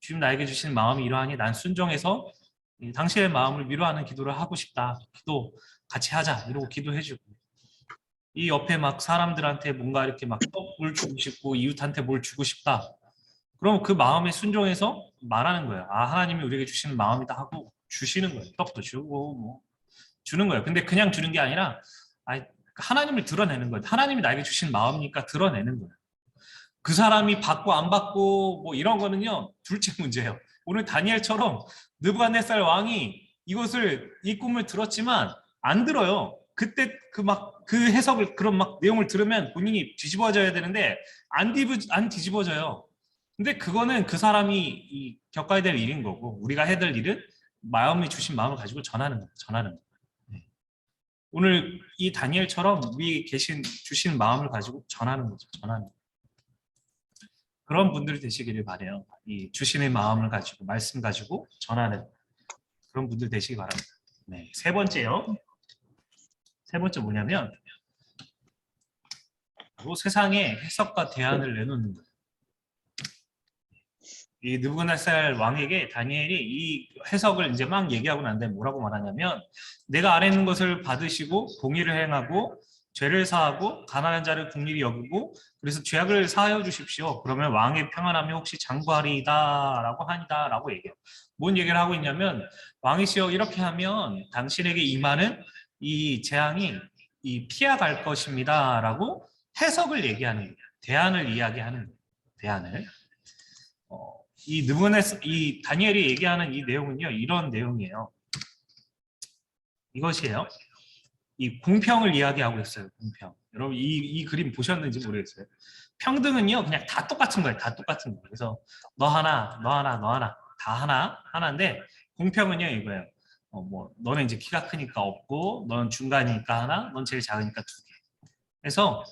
Speaker 1: 주님 나에게 주신 마음이 이러하니 난 순종해서 당신의 마음을 위로하는 기도를 하고 싶다. 기도 같이 하자. 이러고 기도해주고. 이 옆에 막 사람들한테 뭔가 이렇게 막 떡을 주고 싶고 이웃한테 뭘 주고 싶다. 그럼 그 마음에 순종해서 말하는 거예요. 아, 하나님이 우리에게 주시는 마음이다 하고 주시는 거예요. 떡도 주고 뭐 주는 거예요. 근데 그냥 주는 게 아니라 하나님을 드러내는 거예요. 하나님이 나에게 주신 마음이니까 드러내는 거예요. 그 사람이 받고 안 받고 뭐 이런 거는요, 둘째 문제예요. 오늘 다니엘처럼 느부갓네살 왕이 이 꿈을 들었지만 안 들어요. 그때 그 해석을 그런 막 내용을 들으면 본인이 뒤집어져야 되는데 안 뒤집어져요. 근데 그거는 그 사람이 겪어야 될 일인 거고, 우리가 해야 될 일은 마음이 주신 마음을 가지고 전하는 거예요. 네. 오늘 이 다니엘처럼 위에 주신 마음을 가지고 전하는 거죠. 전하는 거예요. 그런 분들이 되시기를 바래요. 이 주신의 마음을 가지고 말씀 가지고 전하는 그런 분들 되시기 바랍니다. 네, 세 번째요. 세 번째 뭐냐면 세상에 해석과 대안을 내놓는 거예요. 이 느부갓네살 왕에게 다니엘이 이 해석을 이제 막 얘기하고 난 다음에 뭐라고 말하냐면, 내가 아래 있는 것을 받으시고 공의를 행하고 죄를 사하고 가난한 자를 긍휼히 여기고 그래서 죄악을 사하여 주십시오. 그러면 왕의 평안함이 혹시 장구하리이다라고 하니다라고 얘기해요. 뭔 얘기를 하고 있냐면, 왕이시여 이렇게 하면 당신에게 임하는 이 재앙이 피해갈 것입니다라고 해석을 얘기하는 거예요. 대안을 이야기하는 거예요. 대안을. 이 다니엘이 얘기하는 이 내용은요, 이런 내용이에요. 이것이에요. 이 공평을 이야기하고 있어요. 공평. 여러분 이 그림 보셨는지 모르겠어요. 평등은요 그냥 다 똑같은 거예요. 다 똑같은 거예요. 그래서 너 하나, 너 하나, 너 하나 다 하나인데, 공평은요 이거예요. 뭐 너는 이제 키가 크니까 없고, 너는 중간이니까 하나, 넌 제일 작으니까 두 개. 그래서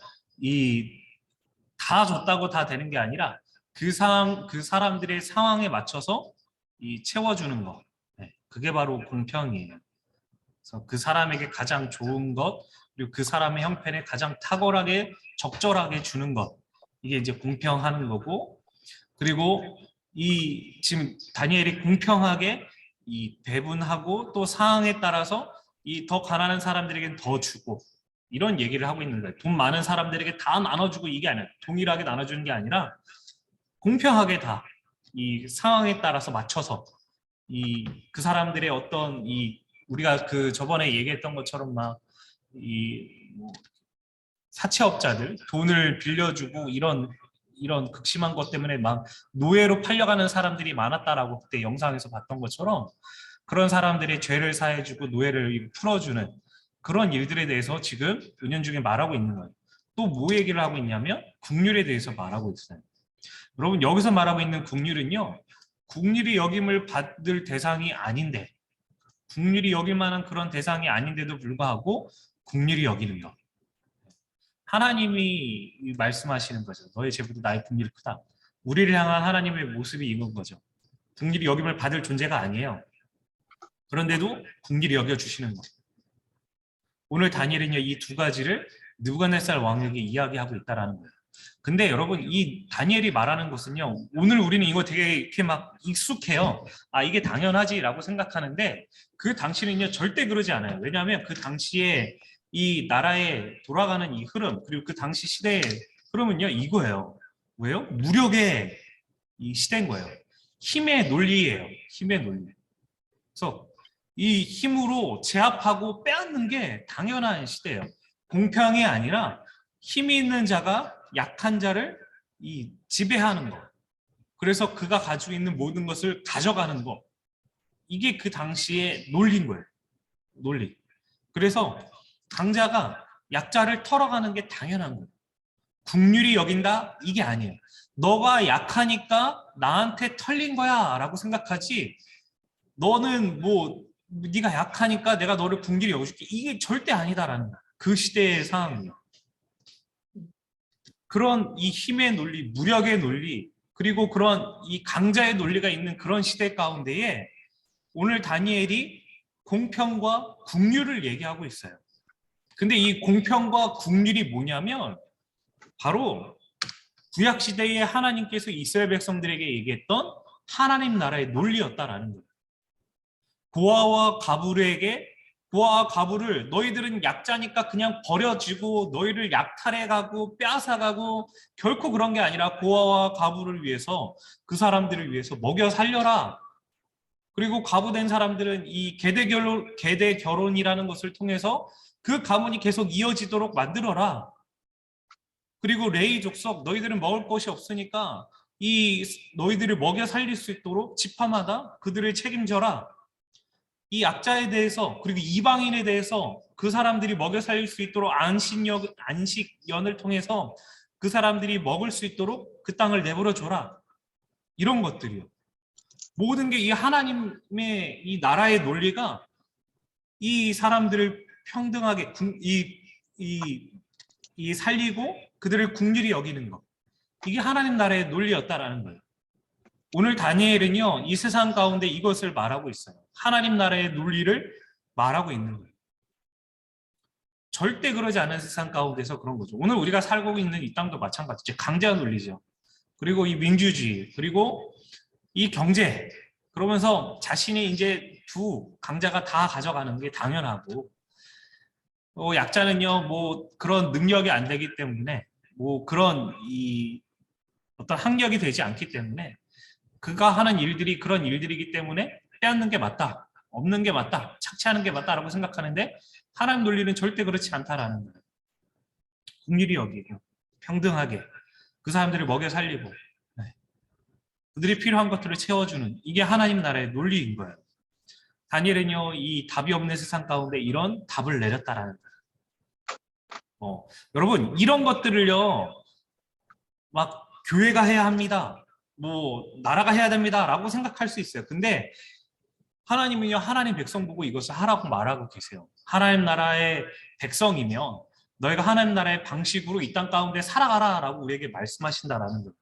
Speaker 1: 다 줬다고 다 되는 게 아니라 그 사람들의 상황에 맞춰서 채워주는 거. 네, 그게 바로 공평이에요. 그래서 그 사람에게 가장 좋은 것, 그리고 그 사람의 형편에 가장 탁월하게 적절하게 주는 것, 이게 이제 공평하는 거고, 그리고 지금 다니엘이 공평하게 배분하고 또 상황에 따라서 더 가난한 사람들에게는 더 주고, 이런 얘기를 하고 있는 거예요. 돈 많은 사람들에게 다 나눠주고, 이게 아니라 동일하게 나눠주는 게 아니라 공평하게 다 이 상황에 따라서 맞춰서 그 사람들의 어떤 우리가 저번에 얘기했던 것처럼 뭐 사채업자들 돈을 빌려주고 이런 극심한 것 때문에 막 노예로 팔려가는 사람들이 많았다라고 그때 영상에서 봤던 것처럼, 그런 사람들의 죄를 사해주고 노예를 풀어주는 그런 일들에 대해서 지금 은연중에 말하고 있는 거예요. 또 뭐 얘기를 하고 있냐면 긍휼에 대해서 말하고 있어요. 여러분 여기서 말하고 있는 긍휼은요, 긍휼히 여김을 받을 대상이 아닌데, 긍휼히 여길 만한 그런 대상이 아닌데도 불구하고 긍휼히 여기는 것. 하나님이 말씀하시는 거죠. 너의 죄보다 나의 긍휼이 크다. 우리를 향한 하나님의 모습이 이건 거죠. 긍휼히 여김을 받을 존재가 아니에요. 그런데도 긍휼히 여겨주시는 것. 오늘 다니엘은요, 이 두 가지를 느부갓네살 왕에게 이야기하고 있다라는 거예요. 근데 여러분 이 다니엘이 말하는 것은요, 오늘 우리는 이거 되게 이렇게 막 익숙해요. 아, 이게 당연하지라고 생각하는데, 그 당시는요 절대 그러지 않아요. 왜냐하면 그 당시에 이 나라에 돌아가는 이 흐름, 그리고 그 당시 시대의 흐름은요 이거예요. 왜요? 무력의 시대인 거예요. 힘의 논리예요. 힘의 논리. 그래서 이 힘으로 제압하고 빼앗는 게 당연한 시대예요. 공평이 아니라 힘이 있는 자가 약한 자를 지배하는 거. 그래서 그가 가지고 있는 모든 것을 가져가는 거. 이게 그 당시의 논리인 거예요. 논리. 그래서 강자가 약자를 털어가는 게 당연한 거예요. 긍휼히 여긴다? 이게 아니에요. 너가 약하니까 나한테 털린 거야 라고 생각하지, 너는 뭐 네가 약하니까 내가 너를 긍휼히 여겨줄게, 이게 절대 아니다라는 거예요. 그 시대의 상황이에요. 그런 이 힘의 논리, 무력의 논리, 그리고 그런 이 강자의 논리가 있는 그런 시대 가운데에 오늘 다니엘이 공평과 긍휼을 얘기하고 있어요. 근데 이 공평과 긍휼이 뭐냐면 바로 구약 시대에 하나님께서 이스라엘 백성들에게 얘기했던 하나님 나라의 논리였다라는 거예요. 고아와 가부를 너희들은 약자니까 그냥 버려지고 너희를 약탈해가고 빼앗아가고 결코 그런 게 아니라 고아와 가부를 위해서 그 사람들을 위해서 먹여 살려라. 그리고 가부된 사람들은 이 계대 결혼이라는 것을 통해서 그 가문이 계속 이어지도록 만들어라. 그리고 레위 족속 너희들은 먹을 것이 없으니까 이 너희들을 먹여 살릴 수 있도록 지파마다 그들을 책임져라. 이 약자에 대해서 그리고 이방인에 대해서 그 사람들이 먹여 살릴 수 있도록 안식연을 통해서 그 사람들이 먹을 수 있도록 그 땅을 내버려 줘라. 이런 것들이요. 모든 게 이 하나님의 이 나라의 논리가 이 사람들을 평등하게 이 살리고 그들을 긍휼히 여기는 것. 이게 하나님 나라의 논리였다라는 거예요. 오늘 다니엘은요, 이 세상 가운데 이것을 말하고 있어요. 하나님 나라의 논리를 말하고 있는 거예요. 절대 그러지 않은 세상 가운데서 그런 거죠. 오늘 우리가 살고 있는 이 땅도 마찬가지죠. 강제한 논리죠. 그리고 이 민주주의, 그리고 이 경제, 그러면서 자신이 이제 두 강자가 다 가져가는 게 당연하고, 약자는요, 뭐 그런 능력이 안 되기 때문에, 뭐 그런 어떤 학력이 되지 않기 때문에, 그가 하는 일들이 그런 일들이기 때문에 빼앗는 게 맞다, 없는 게 맞다, 착취하는 게 맞다라고 생각하는데 하나님 논리는 절대 그렇지 않다라는 거예요. 긍휼히 여기고 평등하게 그 사람들을 먹여 살리고 그들이 필요한 것들을 채워주는 이게 하나님 나라의 논리인 거예요. 다니엘은요, 이 답이 없는 세상 가운데 이런 답을 내렸다라는 거예요. 여러분, 이런 것들을요, 막 교회가 해야 합니다, 뭐 나라가 해야 됩니다 라고 생각할 수 있어요. 근데 하나님은요, 하나님 백성 보고 이것을 하라고 말하고 계세요. 하나님 나라의 백성이면 너희가 하나님 나라의 방식으로 이 땅 가운데 살아가라 라고 우리에게 말씀하신다라는 거예요.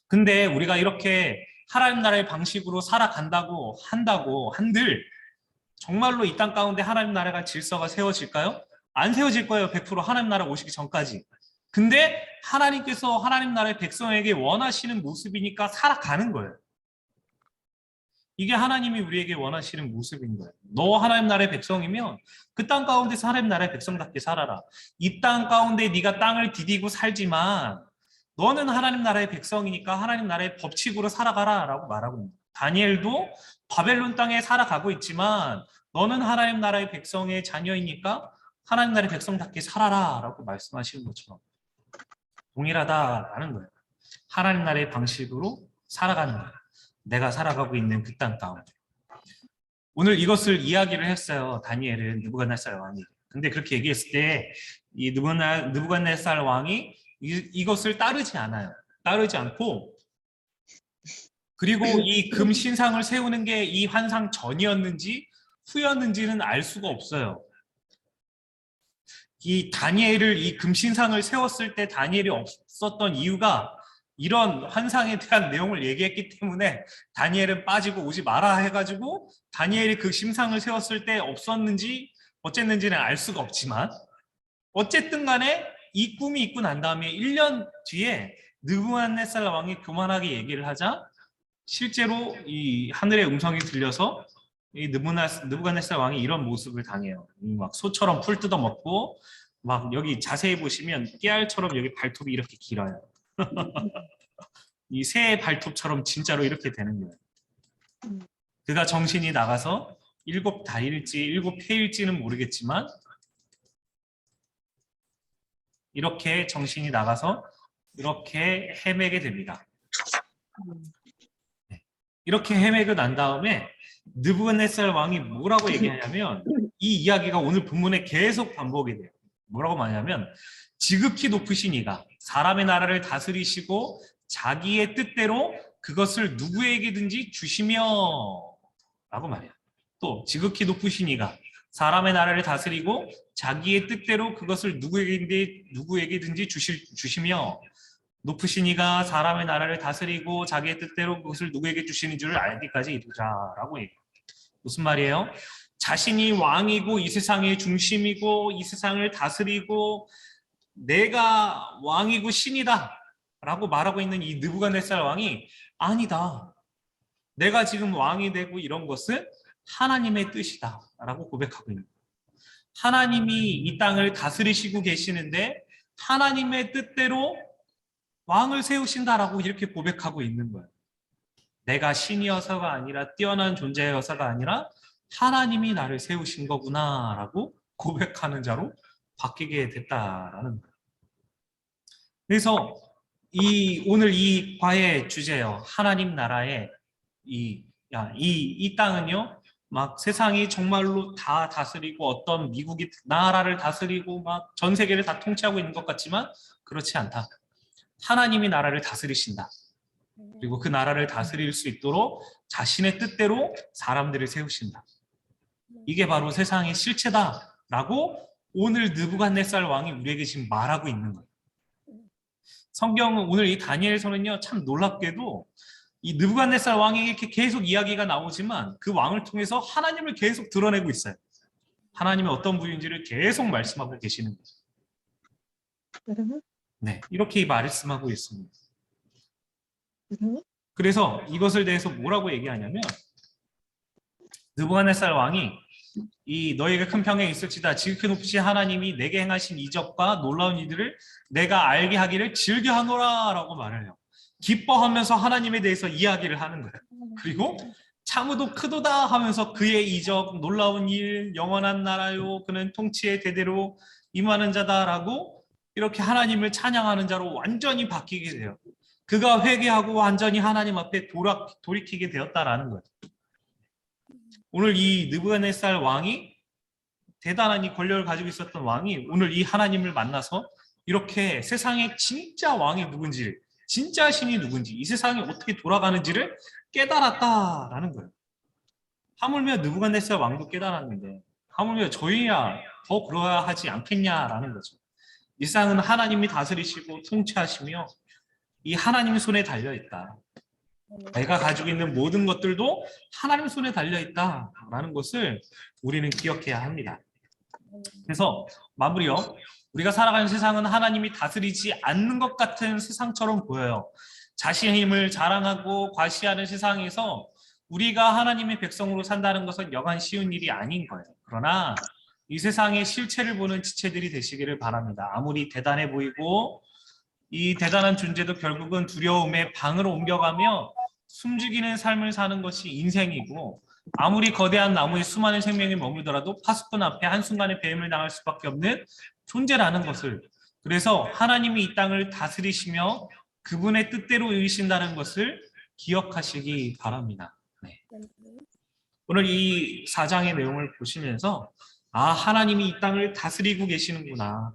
Speaker 1: 근데 우리가 이렇게 하나님 나라의 방식으로 살아간다고 한들 정말로 이 땅 가운데 하나님 나라가 질서가 세워질까요? 안 세워질 거예요. 100% 하나님 나라 오시기 전까지. 근데 하나님께서 하나님 나라의 백성에게 원하시는 모습이니까 살아가는 거예요. 이게 하나님이 우리에게 원하시는 모습인 거예요. 너 하나님 나라의 백성이면 그 땅 가운데서 하나님 나라의 백성답게 살아라. 이 땅 가운데 네가 땅을 디디고 살지만 너는 하나님 나라의 백성이니까 하나님 나라의 법칙으로 살아가라 라고 말하고 있는 거예요. 다니엘도 바벨론 땅에 살아가고 있지만 너는 하나님 나라의 백성의 자녀이니까 하나님 나라의 백성답게 살아라 라고 말씀하시는 것처럼 동일하다라는 거예요. 하나님 나라의 방식으로 살아가는 거예요. 내가 살아가고 있는 그 땅 가운데. 오늘 이것을 이야기를 했어요. 다니엘은 느부갓네살 왕이. 근데 그렇게 얘기했을 때 이 느부갓네살 왕이 이것을 따르지 않아요. 따르지 않고, 그리고 이 금 신상을 세우는 게 이 환상 전이었는지 후였는지는 알 수가 없어요. 이 다니엘을 이 금신상을 세웠을 때 다니엘이 없었던 이유가 이런 환상에 대한 내용을 얘기했기 때문에 다니엘은 빠지고 오지 마라 해가지고 다니엘이 그 심상을 세웠을 때 없었는지 어쨌는지는 알 수가 없지만 어쨌든 간에 이 꿈이 있고 난 다음에 1년 뒤에 느부갓네살 왕이 교만하게 얘기를 하자 실제로 이 하늘의 음성이 들려서 이 느부갓네살 왕이 이런 모습을 당해요. 막 소처럼 풀 뜯어먹고 막 여기 자세히 보시면 깨알처럼 여기 발톱이 이렇게 길어요. 이 새의 발톱처럼 진짜로 이렇게 되는 거예요. 그가 정신이 나가서 7달일지 7해일지는 모르겠지만 이렇게 정신이 나가서 이렇게 헤매게 됩니다. 이렇게 헤매고 난 다음에 느부갓네살 왕이 뭐라고 얘기하냐면 이 이야기가 오늘 본문에 계속 반복이 돼요. 뭐라고 말하냐면 지극히 높으신 이가 사람의 나라를 다스리시고 자기의 뜻대로 그것을 누구에게든지 주시며 라고 말해요. 또 지극히 높으신 이가 사람의 나라를 다스리고 자기의 뜻대로 그것을 누구에게든지 주시며 높으신 이가 사람의 나라를 다스리고 자기의 뜻대로 그것을 누구에게 주시는 줄을 알기까지 이루자라고 얘기해요. 무슨 말이에요? 자신이 왕이고 이 세상의 중심이고 이 세상을 다스리고 내가 왕이고 신이다 라고 말하고 있는 이 느부갓네살 왕이 아니다. 내가 지금 왕이 되고 이런 것은 하나님의 뜻이다라고 고백하고 있는 거예요. 하나님이 이 땅을 다스리시고 계시는데 하나님의 뜻대로 왕을 세우신다라고 이렇게 고백하고 있는 거예요. 내가 신이어서가 아니라 뛰어난 존재여서가 아니라 하나님이 나를 세우신 거구나라고 고백하는 자로 바뀌게 됐다라는 거예요. 그래서 오늘 이 과의 주제요. 하나님 나라의 이 땅은요. 막 세상이 정말로 다 다스리고 어떤 미국이 나라를 다스리고 막 전 세계를 다 통치하고 있는 것 같지만 그렇지 않다. 하나님이 나라를 다스리신다. 그리고 그 나라를 다스릴 수 있도록 자신의 뜻대로 사람들을 세우신다. 이게 바로 세상의 실체다라고 오늘 느부갓네살 왕이 우리에게 지금 말하고 있는 거예요. 성경은 오늘 이 다니엘서는요, 참 놀랍게도 이 느부갓네살 왕에게 이렇게 계속 이야기가 나오지만 그 왕을 통해서 하나님을 계속 드러내고 있어요. 하나님의 어떤 분인지를 계속 말씀하고 계시는 거예요. 네, 이렇게 말씀하고 있습니다. 그래서 이것을 대해서 뭐라고 얘기하냐면 느부갓네살 왕이 이 너희에게 큰 평에 있을지다 지극히 하나님이 내게 행하신 이적과 놀라운 일들을 내가 알게 하기를 즐겨하노라 라고 말을 해요. 기뻐하면서 하나님에 대해서 이야기를 하는 거예요. 그리고 참으도 크도다 하면서 그의 이적, 놀라운 일, 영원한 나라요 그는 통치의 대대로 임하는 자다라고 이렇게 하나님을 찬양하는 자로 완전히 바뀌게 돼요. 그가 회개하고 완전히 하나님 앞에 돌이키게 되었다라는 거예요. 오늘 이 느부갓네살 왕이 대단한 이 권력을 가지고 있었던 왕이 오늘 이 하나님을 만나서 이렇게 세상의 진짜 왕이 누군지, 진짜 신이 누군지, 이 세상이 어떻게 돌아가는지를 깨달았다라는 거예요. 하물며 느부갓네살 왕도 깨달았는데 하물며 저희야 더 그러야 하지 않겠냐라는 거죠. 이 세상은 하나님이 다스리시고 통치하시며 이 하나님 손에 달려있다. 내가 가지고 있는 모든 것들도 하나님 손에 달려있다라는 것을 우리는 기억해야 합니다. 그래서 마무리요. 우리가 살아가는 세상은 하나님이 다스리지 않는 것 같은 세상처럼 보여요. 자신의 힘을 자랑하고 과시하는 세상에서 우리가 하나님의 백성으로 산다는 것은 여간 쉬운 일이 아닌 거예요. 그러나 이 세상의 실체를 보는 지체들이 되시기를 바랍니다. 아무리 대단해 보이고 이 대단한 존재도 결국은 두려움의 방으로 옮겨가며 숨죽이는 삶을 사는 것이 인생이고 아무리 거대한 나무에 수많은 생명이 머물더라도 파수꾼 앞에 한순간에 배임을 당할 수밖에 없는 존재라는 것을 그래서 하나님이 이 땅을 다스리시며 그분의 뜻대로 이으신다는 것을 기억하시기 바랍니다. 네. 오늘 이 4장의 내용을 보시면서 하나님이 이 땅을 다스리고 계시는구나.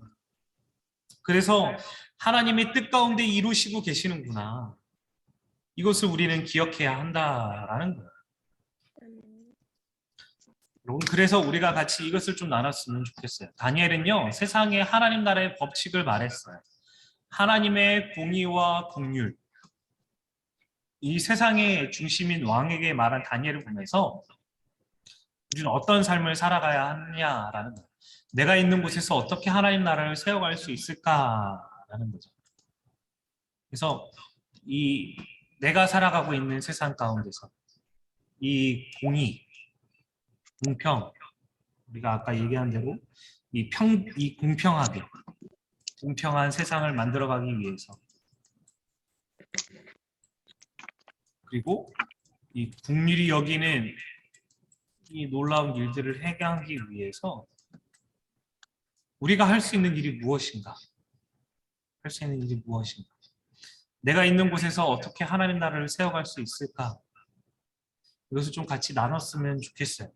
Speaker 1: 그래서 하나님의 뜻 가운데 이루시고 계시는구나. 이것을 우리는 기억해야 한다라는 거예요. 여러분, 그래서 우리가 같이 이것을 좀 나눴으면 좋겠어요. 다니엘은요, 세상의 하나님 나라의 법칙을 말했어요. 하나님의 공의와 긍휼. 이 세상의 중심인 왕에게 말한 다니엘을 보면서 우리는 어떤 삶을 살아가야 하느냐라는 거예요. 내가 있는 곳에서 어떻게 하나님 나라를 세워갈 수 있을까라는 거죠. 그래서 내가 살아가고 있는 세상 가운데서 이 공의, 공평, 우리가 아까 얘기한 대로 이 공평하게, 공평한 세상을 만들어가기 위해서 그리고 이 국률이 여기는 이 놀라운 일들을 해결하기 위해서 우리가 할 수 있는 일이 무엇인가? 할 수 있는 일이 무엇인가? 내가 있는 곳에서 어떻게 하나님 나라를 세워갈 수 있을까? 이것을 좀 같이 나눴으면 좋겠어요.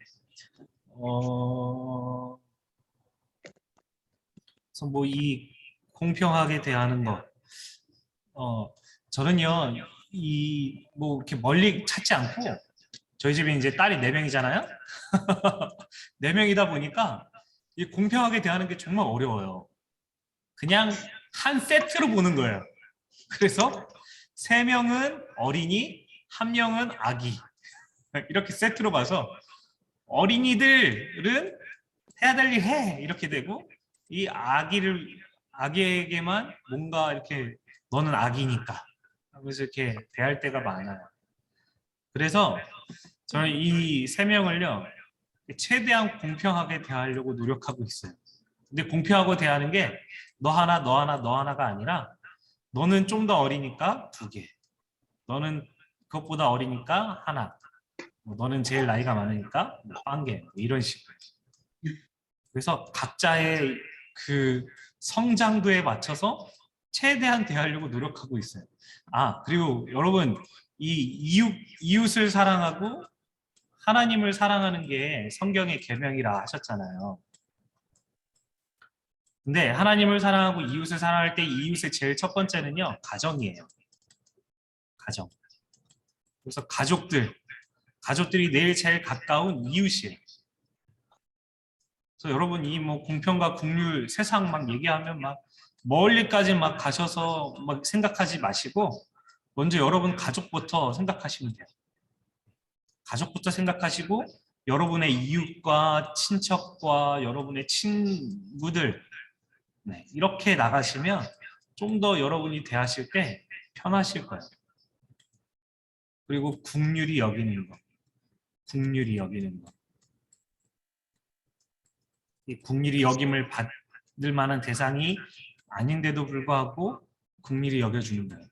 Speaker 1: 그래서 뭐 이 공평하게 대하는 것, 저는요 뭐 이렇게 멀리 찾지 않고 저희 집에 이제 딸이 4명이잖아요. 4명이다 보니까 이 공평하게 대하는 게 정말 어려워요. 그냥 한 세트로 보는 거예요. 그래서 3명은 어린이, 1명은 아기. 이렇게 세트로 봐서 어린이들은 해야 될 일 해 이렇게 되고 이 아기에게만 뭔가 이렇게 너는 아기니까 하면서 이렇게 대할 때가 많아요. 그래서 저는 이 세 명을요 최대한 공평하게 대하려고 노력하고 있어요. 근데 공평하고 대하는 게 너 하나, 너 하나, 너 하나가 아니라 너는 좀 더 어리니까 2개, 너는 그것보다 어리니까 하나, 뭐 너는 제일 나이가 많으니까 1개, 뭐 이런 식으로. 그래서 각자의 그 성장도에 맞춰서 최대한 대하려고 노력하고 있어요. 아, 그리고 여러분 이 이웃을 사랑하고 하나님을 사랑하는 게 성경의 계명이라 하셨잖아요. 근데 하나님을 사랑하고 이웃을 사랑할 때 이웃의 제일 첫 번째는요, 가정이에요. 가정. 그래서 가족들이 내일 제일 가까운 이웃이에요. 그래서 여러분 이 뭐 공평과 긍휼 세상 막 얘기하면 막 멀리까지 막 가셔서 막 생각하지 마시고 먼저 여러분 가족부터 생각하시면 돼요. 가족부터 생각하시고 여러분의 이웃과 친척과 여러분의 친구들 네, 이렇게 나가시면 좀 더 여러분이 대하실 때 편하실 거예요. 그리고 긍휼히 여기는 거. 긍휼히 여기는 거. 이 긍휼히 여김을 받을 만한 대상이 아닌데도 불구하고 긍휼히 여겨주는 거예요.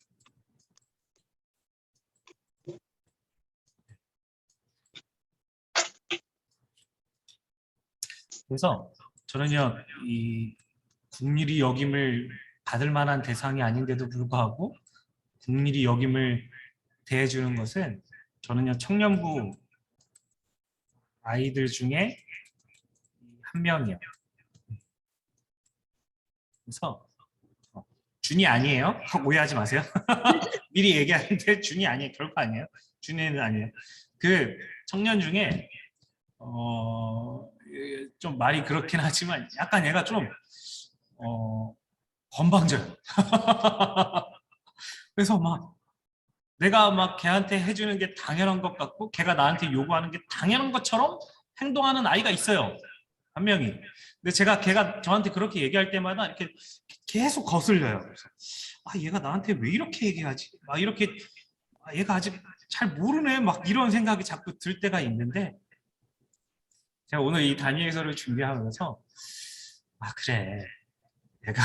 Speaker 1: 그래서 저는요, 이 긍휼히 여김을 받을 만한 대상이 아닌데도 불구하고 긍휼히 여김을 대해주는 것은 저는요, 청년부 아이들 중에 한 명이에요. 그래서 준이 아니에요. 오해하지 마세요. 미리 얘기하는데 준이 아니에요. 결코 아니에요. 준이는 아니에요. 그 청년 중에 좀 말이 그렇긴 하지만 약간 얘가 좀 건방져요. 그래서 막 내가 막 걔한테 해주는 게 당연한 것 같고 걔가 나한테 요구하는 게 당연한 것처럼 행동하는 아이가 있어요. 한 명이. 근데 걔가 저한테 그렇게 얘기할 때마다 이렇게 계속 거슬려요. 그래서 얘가 나한테 왜 이렇게 얘기하지? 막 이렇게 얘가 아직 잘 모르네. 막 이런 생각이 자꾸 들 때가 있는데 제가 오늘 이 다니엘서를 준비하면서 그래. 내가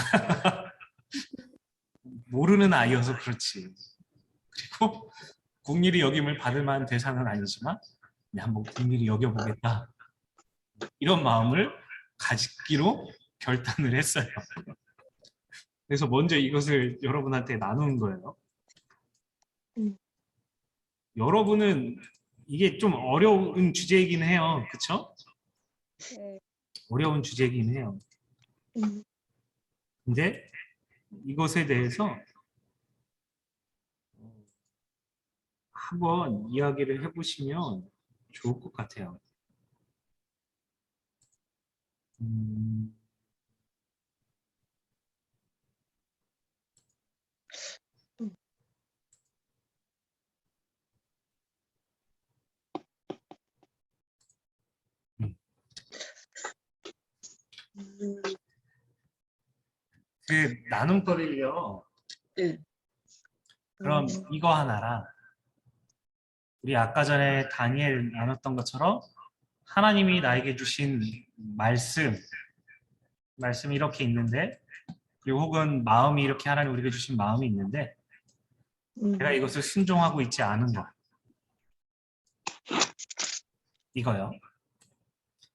Speaker 1: 모르는 아이여서 그렇지. 그리고 긍휼히 여김을 받을 만한 대상은 아니지만 한번 긍휼히 여겨보겠다. 이런 마음을 가지기로 결단을 했어요. 그래서 먼저 이것을 여러분한테 나누는 거예요. 여러분은 이게 좀 어려운 주제이긴 해요. 그렇죠?
Speaker 2: 네.
Speaker 1: 어려운 주제이긴 해요. 근데 이것에 대해서 한번 이야기를 해보시면 좋을 것 같아요. 음, 그 나눔거리를요.
Speaker 4: 네.
Speaker 1: 그럼 이거 하나랑 우리 아까 전에 다니엘 나눴던 것처럼 하나님이 나에게 주신 말씀이 이렇게 있는데 그리고 혹은 마음이 이렇게 하나님 우리에게 주신 마음이 있는데 내가 이것을 순종하고 있지 않은 것 이거요.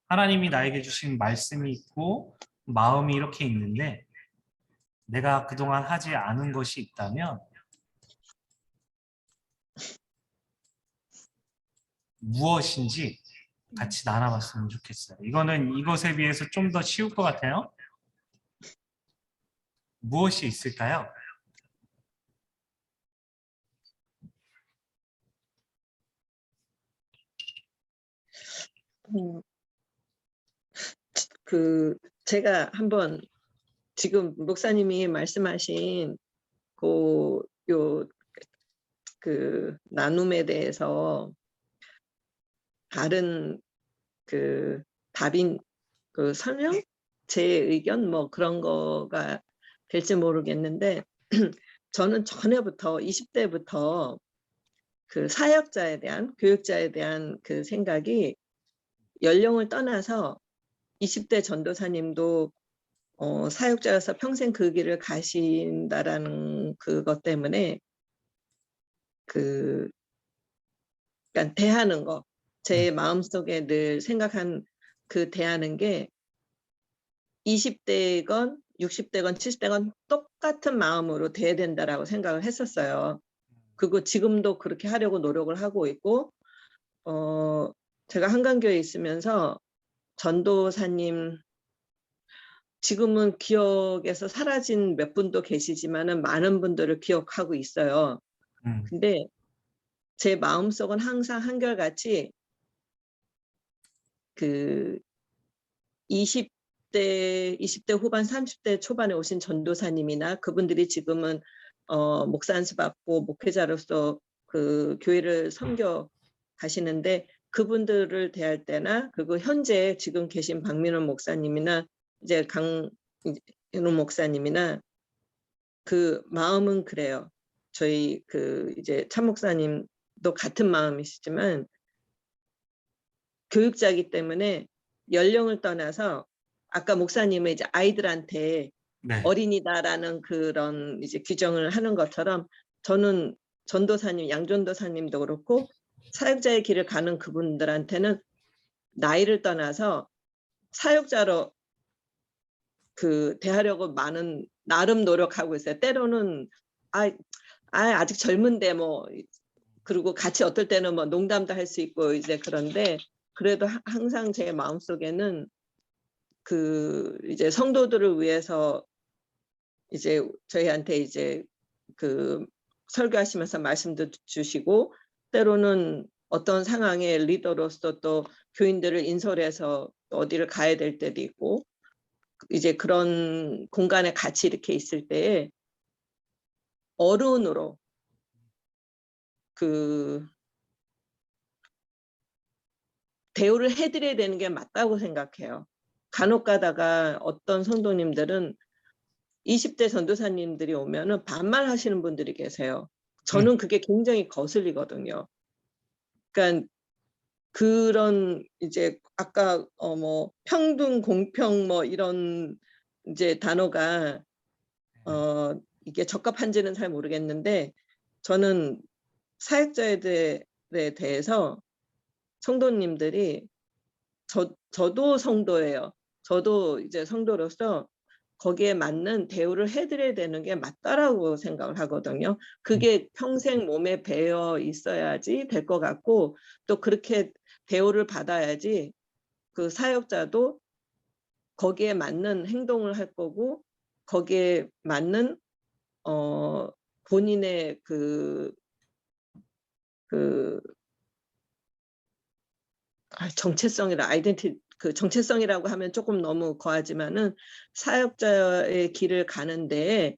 Speaker 1: 하나님이 나에게 주신 말씀이 있고 마음이 이렇게 있는데 내가 그동안 하지 않은 것이 있다면 무엇인지 같이 나눠봤으면 좋겠어요. 이거는 이것에 비해서 좀 더 쉬울 것 같아요. 무엇이 있을까요?
Speaker 4: 제가 한번 지금 목사님이 말씀하신 그 나눔에 대해서 다른 답인 설명? 제 의견 뭐 그런 거가 될지 모르겠는데 저는 전에부터 20대부터 그 사역자에 대한 교육자에 대한 그 생각이 연령을 떠나서 20대 전도사님도 사역자여서 평생 그 길을 가신다라는 그것 때문에 그러니까 대하는 거, 제 마음속에 늘 생각한 그 대하는 게 20대건 60대건 70대건 똑같은 마음으로 대해야 된다라고 생각을 했었어요. 그리고 지금도 그렇게 하려고 노력을 하고 있고 제가 한강교회에 있으면서 전도사님 지금은 기억에서 사라진 몇 분도 계시지만은 많은 분들을 기억하고 있어요. 근데 제 마음속은 항상 한결같이 그 20대 후반 30대 초반에 오신 전도사님이나 그분들이 지금은 목사 안수받고 목회자로서 그 교회를 섬겨 가시는데 그분들을 대할 때나 그리고 현재 지금 계신 박민원 목사님이나 이제 강인호 목사님이나 그 마음은 그래요. 저희 그 이제 참 목사님도 같은 마음이시지만 교육자이기 때문에 연령을 떠나서 아까 목사님은 이제 아이들한테
Speaker 1: 네.
Speaker 4: 어린이다라는 그런 이제 규정을 하는 것처럼 저는 전도사님, 양전도사님도 그렇고 사역자의 길을 가는 그분들한테는 나이를 떠나서 사역자로 그 대하려고 많은 나름 노력하고 있어요. 때로는 아직 젊은데 뭐 그리고 같이 어떨 때는 뭐 농담도 할 수 있고 이제 그런데 그래도 항상 제 마음속에는 그 이제 성도들을 위해서 이제 저희한테 이제 그 설교하시면서 말씀도 주시고 때로는 어떤 상황의 리더로서 또 교인들을 인솔해서 어디를 가야 될 때도 있고 이제 그런 공간에 같이 이렇게 있을 때에 어른으로 그 대우를 해드려야 되는 게 맞다고 생각해요. 간혹 가다가 어떤 성도님들은 20대 전도사님들이 오면은 반말하시는 분들이 계세요. 저는 그게 굉장히 거슬리거든요. 그러니까 그런 이제 아까 뭐 평등, 공평 뭐 이런 이제 단어가 이게 적합한지는 잘 모르겠는데 저는 사역자에 대해서 성도님들이 저도 성도예요. 저도 이제 성도로서 거기에 맞는 대우를 해드려야 되는 게 맞다라고 생각을 하거든요. 그게 평생 몸에 배어 있어야지 될 것 같고 또 그렇게 대우를 받아야지 그 사역자도 거기에 맞는 행동을 할 거고 거기에 맞는 본인의 정체성이라 아이덴티 그 정체성이라고 하면 조금 너무 거하지만은 사역자의 길을 가는데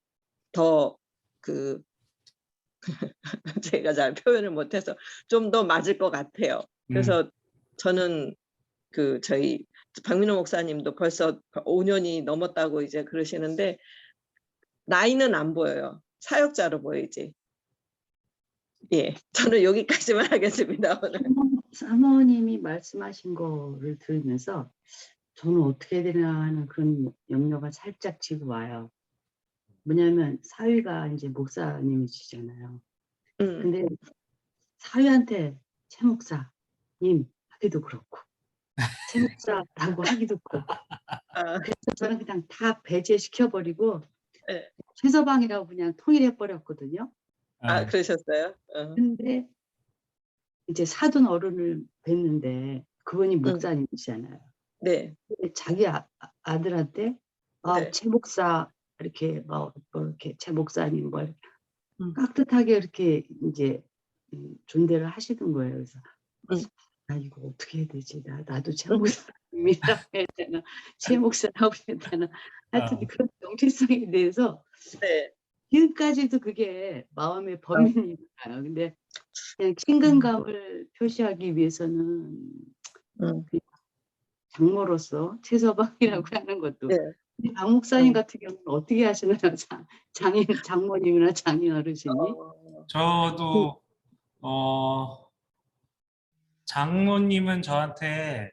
Speaker 4: 더 그 제가 잘 표현을 못해서 좀 더 맞을 것 같아요. 그래서 저는 그 저희 박민호 목사님도 벌써 5년이 넘었다고 이제 그러시는데 나이는 안 보여요. 사역자로 보이지. 예, 저는 여기까지만 하겠습니다. 오늘.
Speaker 5: 사모님이 말씀하신 거를 들으면서 저는 어떻게 해야 되나 하는 그런 염려가 살짝 지금 와요. 뭐냐면 사위가 이제 목사님이시잖아요. 근데 사위한테 최 목사님 하기도 그렇고 최 목사라고 하기도 그렇고 그래서 저는 그냥 다 배제시켜버리고
Speaker 4: 네.
Speaker 5: 최서방이라고 그냥 통일해버렸거든요.
Speaker 4: 그러셨어요?
Speaker 5: 근데 이제 사돈 어른을 뵀는데 그분이 목사님이시잖아요.
Speaker 4: 네.
Speaker 5: 자기 아들한테
Speaker 4: 네.
Speaker 5: 최 목사 이렇게 뭐 이렇게 최 목사님 뭐 깍듯하게 이렇게 이제 존대를 하시는 거예요. 그래서 나 이거 어떻게 해야 되지? 나도 최 목사님이라고 해야 되나? 최 목사라고 해야 되나? 하여튼 그런 정체성에 대해서
Speaker 4: 네.
Speaker 5: 지금까지도 그게 마음의 범인이 있어요. 근데 그냥 친근감을 표시하기 위해서는 장모로서 최서방이라고 하는 것도
Speaker 4: 네.
Speaker 5: 박 목사님 같은 경우는 어떻게 하시나요? 장모님이나 장인 어르신이?
Speaker 1: 저도 장모님은 저한테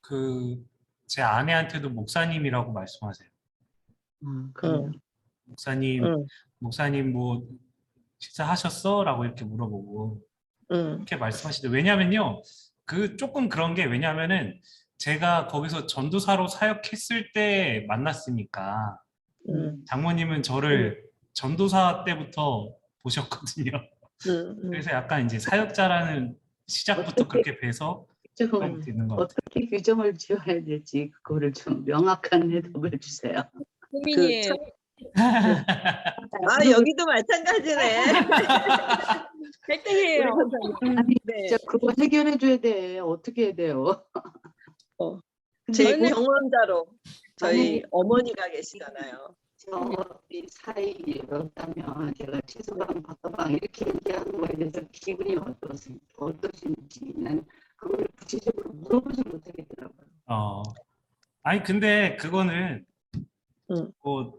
Speaker 1: 그 제 아내한테도 목사님이라고 말씀하세요.
Speaker 5: 그래요.
Speaker 1: 목사님 뭐 식사하셨어? 라고 이렇게 물어보고
Speaker 4: 응,
Speaker 1: 이렇게 말씀하시죠. 왜냐면요, 그 조금 그런 게 왜냐면은 제가 거기서 전도사로 사역했을 때 만났으니까
Speaker 4: 응,
Speaker 1: 장모님은 저를 전도사 때부터 보셨거든요.
Speaker 4: 응,
Speaker 1: 그래서 약간 이제 사역자라는 시작부터
Speaker 5: 어떻게
Speaker 1: 그렇게 뵈서
Speaker 5: 좀
Speaker 1: 그런 것도 있는 것 같아요.
Speaker 5: 어떻게 규정을 지어야 될지 그거를 좀 명확한 해답을 주세요.
Speaker 2: 고민이에요.
Speaker 4: 아, 여기도 마찬가지네.
Speaker 2: 갈등이에요.
Speaker 4: 우리 선생님.
Speaker 5: 아니
Speaker 4: 네.
Speaker 5: 진짜 그거 해결해 줘야 돼. 어떻게 해야 돼요?
Speaker 4: 어,
Speaker 5: 근데
Speaker 4: 제
Speaker 2: 저는-
Speaker 4: 경험자로 저희
Speaker 5: 만약에
Speaker 4: 어머니가 계시잖아요.
Speaker 5: 저희 사이였다면 제가 최소방 박서방 이렇게 얘기하는 거에 대해서 기분이 어떠신지는 그걸 구체적으로 물어보지 못하겠더라고요.
Speaker 1: 아니 근데 그거는
Speaker 4: 응.
Speaker 1: 뭐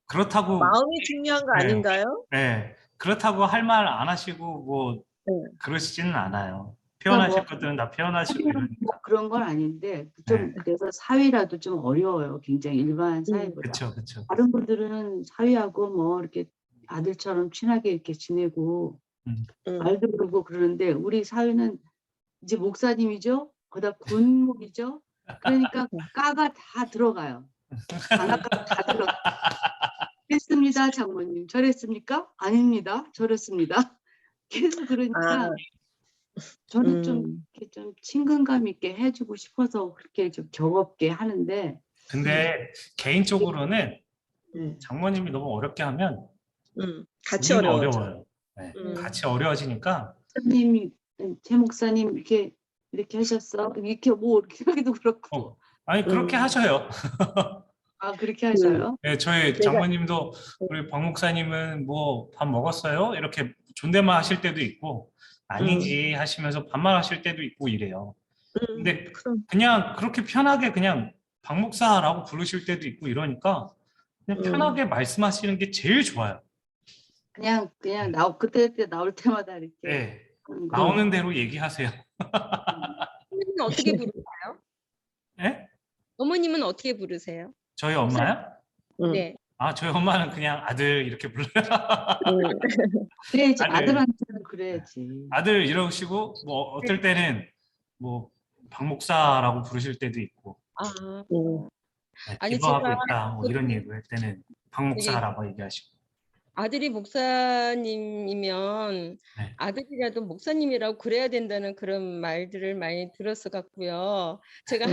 Speaker 1: 그렇다고
Speaker 4: 마음이 중요한 거
Speaker 1: 네.
Speaker 4: 아닌가요?
Speaker 1: 네, 그렇다고 할 말 안 하시고 뭐
Speaker 4: 응.
Speaker 1: 그러시지는 않아요.
Speaker 5: 그러니까
Speaker 1: 표현하실
Speaker 5: 뭐
Speaker 1: 것들은 다 표현하시고
Speaker 5: 사위는
Speaker 1: 이러니까.
Speaker 5: 뭐 그런 건 아닌데 좀
Speaker 1: 네.
Speaker 5: 그래서 사위라도 좀 어려워요. 굉장히 일반 사위보다.
Speaker 1: 그렇죠, 그렇죠.
Speaker 5: 다른 분들은 사위하고 뭐 이렇게 아들처럼 친하게 이렇게 지내고
Speaker 1: 음.
Speaker 5: 말도 그러고 그러는데 우리 사위는 이제 목사님이죠. 거기다 군목이죠. 그러니까 까가 다 들어가요. 단아까 다 들어가. 했습니다, 장모님. 저랬습니까? 아닙니다. 저랬습니다. 계속 그러니까
Speaker 4: 아,
Speaker 5: 저는 좀 이렇게 좀 친근감 있게 해주고 싶어서 그렇게 좀 격없게 하는데
Speaker 1: 근데 개인적으로는
Speaker 5: 네.
Speaker 1: 장모님이 너무 어렵게 하면
Speaker 4: 같이
Speaker 1: 우리는
Speaker 4: 어려워져.
Speaker 1: 어려워요. 네,
Speaker 4: 음.
Speaker 1: 같이 어려워지니까.
Speaker 5: 목사님이 제 목사님 이렇게 하셨어. 이렇게 뭐 이렇게 하기도 그렇고.
Speaker 1: 아니 그렇게 하셔요.
Speaker 5: 아 그렇게 하셔요?
Speaker 1: 네, 저희
Speaker 4: 내가-
Speaker 1: 장모님도 우리 박 목사님은 뭐 밥 먹었어요? 이렇게 존댓말 하실 때도 있고 아니지 하시면서 반말하실 때도 있고 이래요. 근데
Speaker 4: 그럼,
Speaker 1: 그냥 그렇게 편하게 그냥 박 목사라고 부르실 때도 있고 이러니까 그냥 편하게 말씀하시는 게 제일 좋아요.
Speaker 5: 그냥 그때 나올 때마다 이렇게
Speaker 1: 네,
Speaker 5: 하는 거.
Speaker 1: 나오는 대로 얘기하세요.
Speaker 2: 어머님은 어떻게 부르세요?
Speaker 1: 네?
Speaker 2: 어머님은 어떻게 부르세요?
Speaker 1: 저희 엄마요?
Speaker 2: 네.
Speaker 1: 저희 엄마는 그냥 아들 이렇게 불러요.
Speaker 5: 그래야지
Speaker 1: 아들.
Speaker 5: 아들한테는 그래야지.
Speaker 1: 아들 이러시고 뭐 어떨 때는 뭐 박 목사라고 부르실 때도 있고
Speaker 2: 아,
Speaker 1: 네,
Speaker 2: 아니,
Speaker 1: 기도하고
Speaker 2: 제가
Speaker 1: 있다 뭐 이런 얘기 할 때는 박 목사라고 얘기하시고.
Speaker 2: 아들이 목사님이면
Speaker 1: 네.
Speaker 2: 아들이라도 목사님이라고 그래야 된다는 그런 말들을 많이 들었어 갖고요. 제가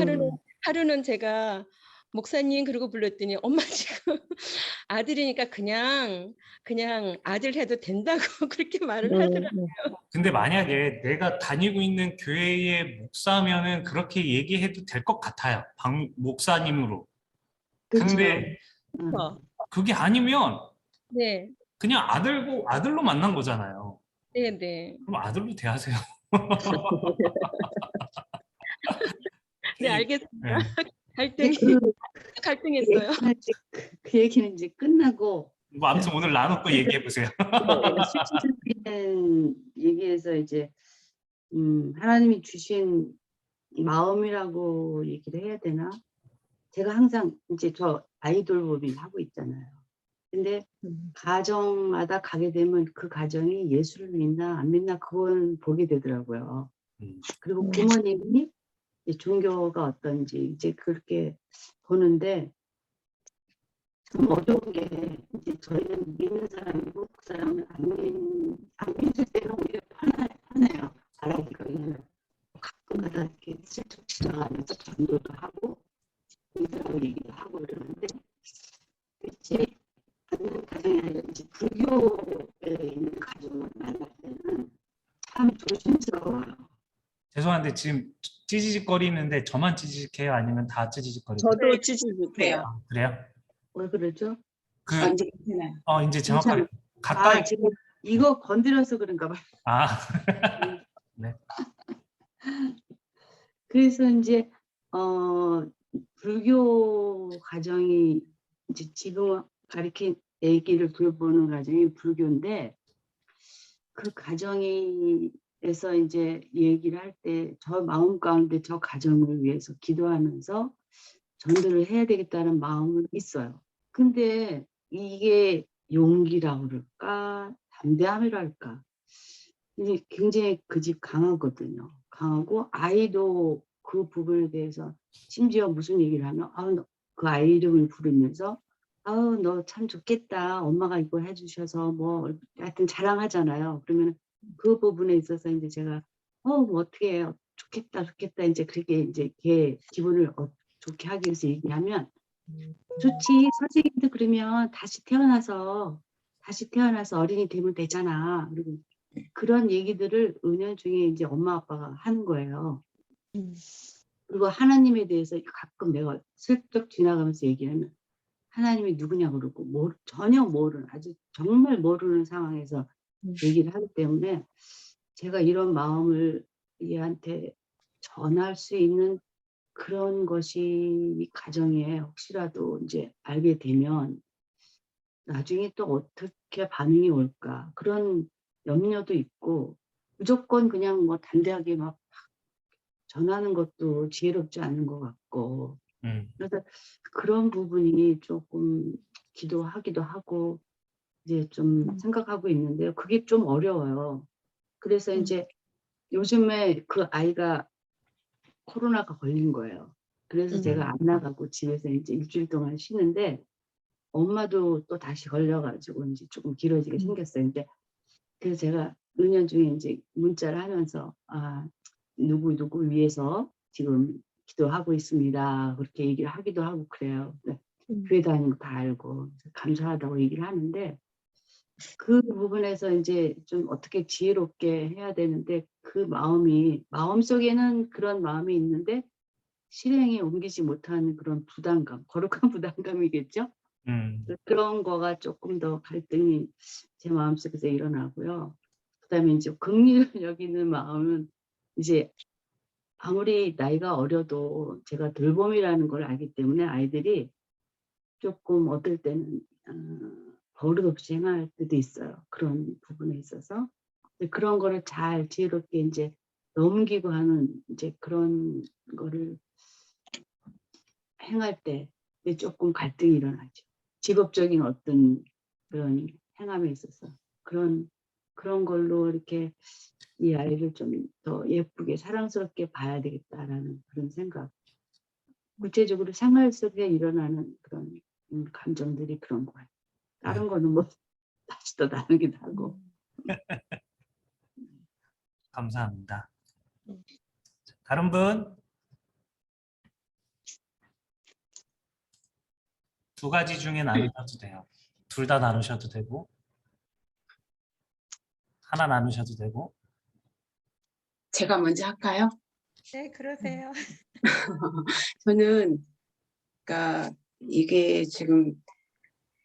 Speaker 2: 하루는 제가 목사님 그러고 불렀더니 엄마 지금 아들이니까 그냥 아들 해도 된다고 그렇게 말을 하더라고요.
Speaker 1: 근데 만약에 내가 다니고 있는 교회의 목사면은 그렇게 얘기해도 될 것 같아요. 박 목사님으로.
Speaker 5: 그렇죠.
Speaker 1: 근데 그게 아니면
Speaker 2: 네,
Speaker 1: 그냥 아들로 만난 거잖아요.
Speaker 2: 네, 네.
Speaker 1: 그럼 아들로 대하세요.
Speaker 2: 네, 알겠습니다.
Speaker 1: 네.
Speaker 2: 갈등했어요.
Speaker 5: 그 얘기는 이제 끝나고
Speaker 1: 뭐 아무튼 오늘 나눴고 얘기해 보세요.
Speaker 5: 실질적인 얘기에서 이제 하나님이 주신 마음이라고 얘기를 해야 되나? 제가 항상 이제 저 아이돌 법인 하고 있잖아요. 근데 가정마다 가게 되면 그 가정이 예수를 믿나 안 믿나 그건 보게 되더라고요. 그리고 부모님이 종교가 어떤지 이제 그렇게 보는데 좀 어려운 게 이제 저희는 믿는 사람이고 그 사람은 안 믿을 때는 오히려 편해요. 알아보니까 왜냐면 가끔마다 이렇게 슬쩍 지나가면서 전도도 하고 인사하고 얘기도 하고 이러는데 이제 받는 가정이 아니라 이제 불교에 있는 가정을 만날 때는 참 조심스러워요.
Speaker 1: 죄송한데 지금 찌지직거리는데 저만 찌지직해요? 아니면 다 찌지직거려요?
Speaker 4: 저도 찌질해요.
Speaker 1: 그래요?
Speaker 5: 왜 그러죠?
Speaker 1: 그
Speaker 5: 이제 괜찮아요.
Speaker 1: 이제 정확하게
Speaker 5: 괜찮아요.
Speaker 1: 가까이
Speaker 5: 지금 이거 건드려서 그런가 봐요.
Speaker 1: 네.
Speaker 5: 그래서 이제 불교 가정이 이제 지금 가르친 애기를 돌보는 가정이 불교인데 그 가정에서 이제 얘기를 할 때 저 마음 가운데 저 가정을 위해서 기도하면서 전도를 해야 되겠다는 마음은 있어요. 근데 이게 용기라 그럴까 담대함이랄까 이게 굉장히 그 집 강하거든요. 강하고 아이도 그 부분에 대해서 심지어 무슨 얘기를 하면 그 아이 이름을 부르면서 너 참 좋겠다. 엄마가 이거 해주셔서 뭐 하여튼 자랑하잖아요. 그러면 그 부분에 있어서 이제 제가 뭐 어떻게 해요. 좋겠다 좋겠다 이제 그렇게 이제 걔 기분을 좋게 하기 위해서 얘기하면 좋지 선생님도 그러면 다시 태어나서 어린이 되면 되잖아. 그리고 그런 얘기들을 은연중에 이제 엄마 아빠가 하는 거예요. 그리고 하나님에 대해서 가끔 내가 슬쩍 지나가면서 얘기하면 하나님이 누구냐 그러고 전혀 모르는 아주 정말 모르는 상황에서 얘기를 하기 때문에 제가 이런 마음을 얘한테 전할 수 있는 그런 것이 이 가정에 혹시라도 이제 알게 되면 나중에 또 어떻게 반응이 올까 그런 염려도 있고 무조건 그냥 뭐 담대하게 막 전하는 것도 지혜롭지 않은 것 같고 그래서 그런 부분이 조금 기도하기도 하고 이제 좀 생각하고 있는데요. 그게 좀 어려워요. 그래서 이제 요즘에 그 아이가 코로나가 걸린 거예요. 그래서 제가 안 나가고 집에서 이제 일주일 동안 쉬는데 엄마도 또 다시 걸려가지고 이제 조금 길어지게 생겼어요. 근데 그래서 제가 은연중에 이제 문자를 하면서 누구 위해서 지금 기도하고 있습니다. 그렇게 얘기를 하기도 하고 그래요. 교회 다니는 거 다 알고 감사하다고 얘기를 하는데 그 부분에서 이제 좀 어떻게 지혜롭게 해야 되는데 그 마음속에는 그런 마음이 있는데 실행에 옮기지 못하는 그런 부담감, 거룩한 부담감이겠죠? 그런 거가 조금 더 갈등이 제 마음속에서 일어나고요. 그다음에 이제 긍휼을 여기는 마음은 이제 아무리 나이가 어려도 제가 돌봄이라는 걸 알기 때문에 아이들이 조금 어떨 때는 버릇없이 행할 때도 있어요. 그런 부분에 있어서 그런 거를 잘 지혜롭게 이제 넘기고 하는 이제 그런 거를 행할 때 조금 갈등이 일어나죠. 직업적인 어떤 그런 행함에 있어서 그런 걸로 이렇게 이 아이를 좀 더 예쁘게 사랑스럽게 봐야 되겠다라는 그런 생각. 구체적으로 생활 속에 일어나는 그런 감정들이 그런 거예요. 다른 거는 뭐 다시 또 나누기도 하고.
Speaker 1: 감사합니다. 다른 분? 두 가지 중에 나누셔도 돼요. 둘 다 나누셔도 되고 하나 나누셔도 되고.
Speaker 3: 제가 먼저 할까요?
Speaker 2: 네, 그러세요.
Speaker 3: 저는 그러니까 이게 지금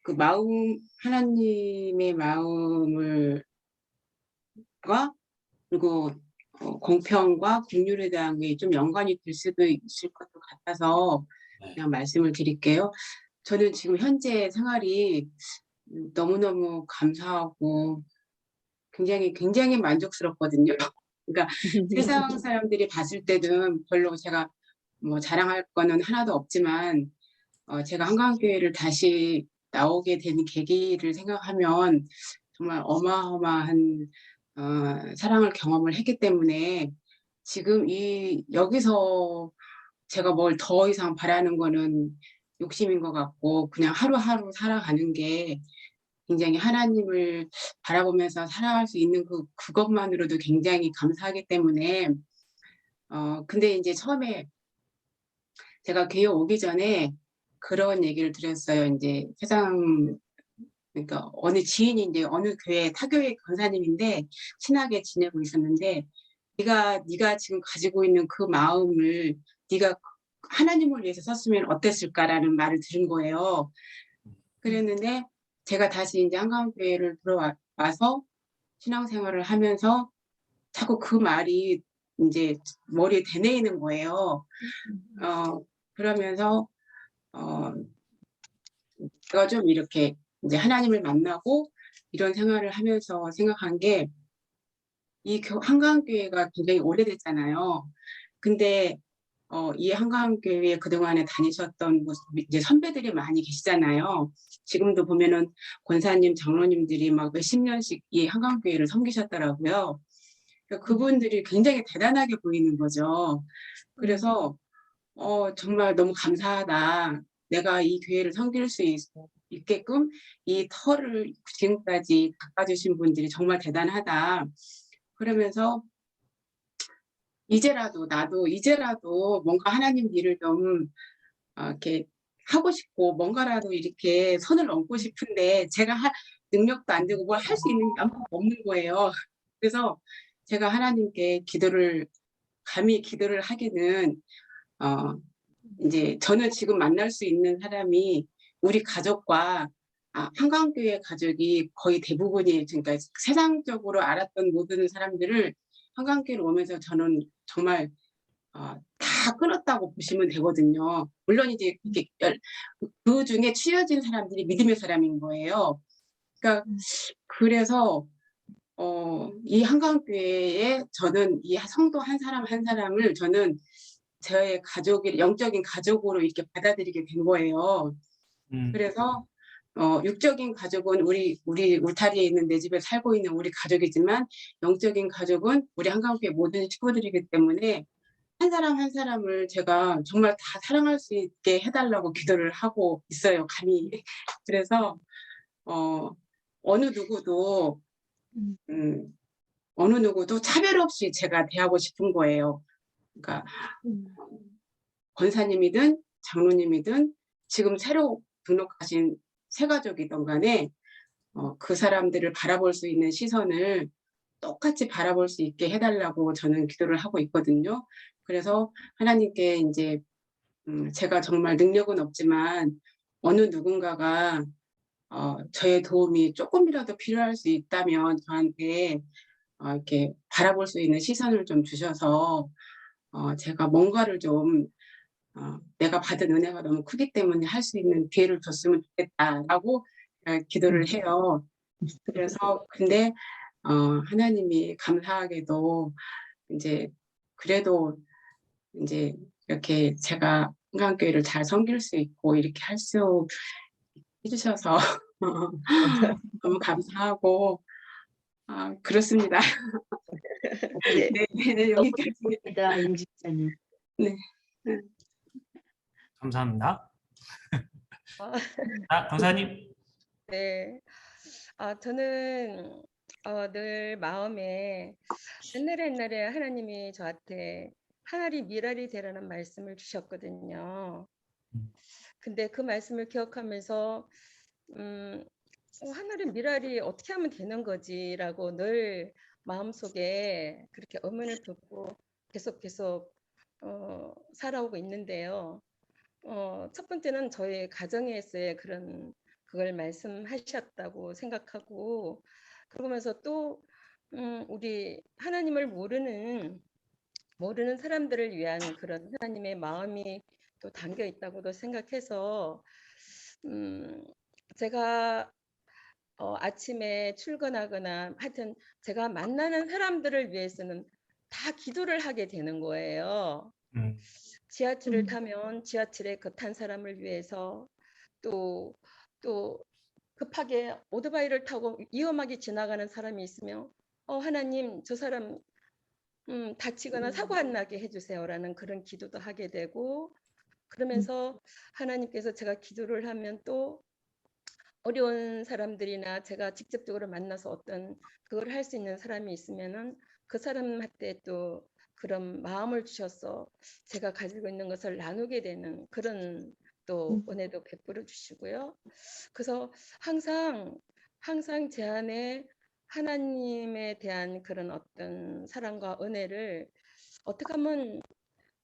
Speaker 3: 그 마음 하나님의 마음을 그리고 공평과 긍휼에 대한 게 좀 연관이 될 수도 있을 것 같아서 그냥 말씀을 드릴게요. 저는 지금 현재 생활이 너무너무 감사하고 굉장히 만족스럽거든요. 그러니까 세상 사람들이 봤을 때는 별로 제가 뭐 자랑할 거는 하나도 없지만 제가 한강교회를 다시 나오게 된 계기를 생각하면 정말 어마어마한 사랑을 경험을 했기 때문에 지금 여기서 제가 뭘 더 이상 바라는 거는 욕심인 것 같고 그냥 하루하루 살아가는 게 굉장히 하나님을 바라보면서 살아갈 수 있는 그것만으로도 굉장히 감사하기 때문에 근데 이제 처음에 제가 교회 오기 전에 그런 얘기를 드렸어요. 이제 그러니까 어느 지인이 이제 어느 교회 타교회 권사님인데 친하게 지내고 있었는데 네가 지금 가지고 있는 그 마음을 네가 하나님을 위해서 썼으면 어땠을까라는 말을 들은 거예요. 그랬는데 제가 다시 이제 한강교회를 들어와서 신앙생활을 하면서 자꾸 그 말이 이제 머리에 되뇌이는 거예요. 그러면서 제가 좀 이렇게 이제 하나님을 만나고 이런 생활을 하면서 생각한 게 이 한강교회가 굉장히 오래됐잖아요. 근데 이 한강교회에 그동안에 다니셨던 이제 선배들이 많이 계시잖아요. 지금도 보면은 권사님, 장로님들이 막 몇십 년씩 이 한강교회를 섬기셨더라고요. 그러니까 그분들이 굉장히 대단하게 보이는 거죠. 그래서 정말 너무 감사하다. 내가 이 교회를 섬길 수 있게끔 이 터를 지금까지 닦아주신 분들이 정말 대단하다. 그러면서 이제라도 뭔가 하나님 일을 좀 이렇게 하고 싶고 뭔가라도 이렇게 선을 넘고 싶은데 제가 능력도 안 되고 뭘 할 수 있는 게 아무것도 없는 거예요. 그래서 제가 하나님께 감히 기도를 하기는 이제 저는 지금 만날 수 있는 사람이 우리 가족과 한강교회 가족이 거의 대부분이, 그러니까 세상적으로 알았던 모든 사람들을 한강교회를 오면서 저는 정말 다 끊었다고 보시면 되거든요. 물론 이제 이렇게 그 중에 추려진 사람들이 믿음의 사람인 거예요. 그러니까 그래서 이 한강교회에 저는 이 성도 한 사람 한 사람을 저는 저의 영적인 가족으로 이렇게 받아들이게 된 거예요. 그래서 육적인 가족은 우리 울타리에 있는 내 집에 살고 있는 우리 가족이지만 영적인 가족은 우리 한강교회 모든 식구들이기 때문에 한 사람 한 사람을 제가 정말 다 사랑할 수 있게 해달라고 기도를 하고 있어요, 감히. 그래서 어느 누구도 어느 누구도 차별 없이 제가 대하고 싶은 거예요. 그러니까 권사님이든 장로님이든 지금 새로 등록하신 새가족이든 간에 그 사람들을 바라볼 수 있는 시선을 똑같이 바라볼 수 있게 해달라고 저는 기도를 하고 있거든요. 그래서 하나님께 이제 제가 정말 능력은 없지만 어느 누군가가 저의 도움이 조금이라도 필요할 수 있다면 저한테 이렇게 바라볼 수 있는 시선을 좀 주셔서 제가 뭔가를 좀 내가 받은 은혜가 너무 크기 때문에 할 수 있는 기회를 줬으면 좋겠다라고 기도를 해요. 그래서 근데 하나님이 감사하게도 이제 그래도 이제 이렇게 제가 한강교회를 잘 섬길 수 있고 이렇게 할 수 해주셔서 너무 감사하고 그렇습니다.
Speaker 4: 네.
Speaker 3: 네, 여기까지.
Speaker 5: 감사합니다, 임 집사님.
Speaker 3: 네.
Speaker 1: 감사합니다.
Speaker 2: 아,
Speaker 1: 권사님.
Speaker 2: 네. 저는 늘 마음에 옛날에 하나님이 저한테 하나리 미랄이 되라는 말씀을 주셨거든요. 근데 그 말씀을 기억하면서 하나리 미랄이 어떻게 하면 되는 거지라고 늘 마음속에 그렇게 의문을 품고 계속 살아오고 있는데요. 첫 번째는 저희 가정에서의 그걸 말씀하셨다고 생각하고, 그러면서 또 우리 하나님을 모르는 사람들을 위한 그런 하나님의 마음이 또 담겨 있다고도 생각해서 제가 아침에 출근하거나 하여튼 제가 만나는 사람들을 위해서는 다 기도를 하게 되는 거예요. 지하철을 타면 지하철에 그 탄 사람을 위해서, 또 급하게 오토바이를 타고 위험하게 지나가는 사람이 있으면 하나님 저 사람 다치거나 사고 안 나게 해주세요라는 그런 기도도 하게 되고, 그러면서 하나님께서 제가 기도를 하면 또 어려운 사람들이나 제가 직접적으로 만나서 어떤 그걸 할 수 있는 사람이 있으면은 그 사람한테 또 그런 마음을 주셔서 제가 가지고 있는 것을 나누게 되는 그런 또 은혜도 베풀어 주시고요. 그래서 항상 제 안에 하나님에 대한 그런 어떤 사랑과 은혜를 어떻게 하면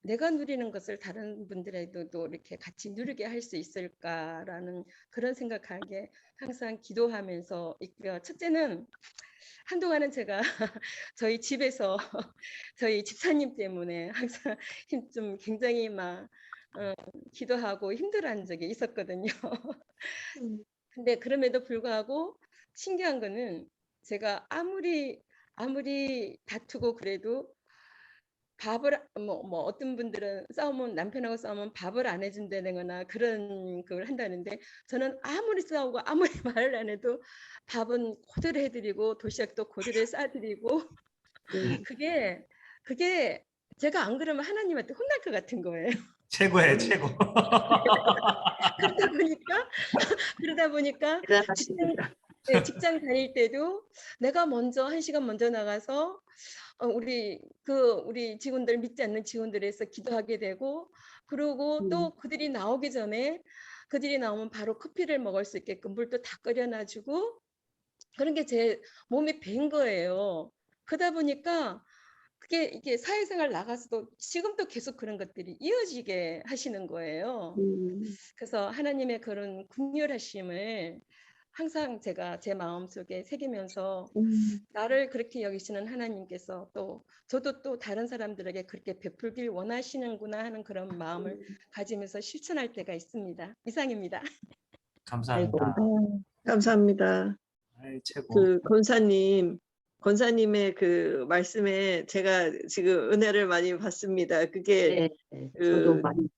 Speaker 2: 내가 누리는 것을 다른 분들에게도 이렇게 같이 누리게 할 수 있을까라는 그런 생각하게 항상 기도하면서 있고요. 첫째는 한동안은 제가 저희 집에서 저희 집사님 때문에 항상 좀 굉장히 막 기도하고 힘들어한 적이 있었거든요. 근데 그럼에도 불구하고 신기한 거는 제가 아무리 아무리 다투고 그래도 밥을 뭐 어떤 분들은 남편하고 싸우면 밥을 안 해준다거나 그런 걸 한다는데 저는 아무리 싸우고 아무리 말을 안 해도 밥은 그대로 해드리고 도시락도 그대로 싸드리고 그게 제가 안 그러면 하나님한테 혼날 것 같은 거예요.
Speaker 1: 최고예요, 최고.
Speaker 2: 그러다 보니까
Speaker 5: 대단하십니다.
Speaker 2: 직장 다닐 때도 내가 먼저 1시간 먼저 나가서 우리 직원들 믿지 않는 직원들에서 기도하게 되고 그리고 또 그들이 나오기 전에 그들이 나오면 바로 커피를 먹을 수 있게끔 물도 다 끓여 놔주고 그런 게 제 몸에 밴 거예요. 그러다 보니까 이게 사회생활 나가서도 지금도 계속 그런 것들이 이어지게 하시는 거예요. 그래서 하나님의 그런 긍휼하심을 항상 제가 제 마음속에 새기면서 나를 그렇게 여기시는 하나님께서 또 저도 또 다른 사람들에게 그렇게 베풀길 원하시는구나 하는 그런 마음을 가지면서 실천할 때가 있습니다. 이상입니다.
Speaker 1: 감사합니다.
Speaker 4: 감사합니다.
Speaker 1: 아이, 최고.
Speaker 4: 그 권사님의 그 말씀에 제가 지금 은혜를 많이 받습니다. 그게
Speaker 5: 저도 많이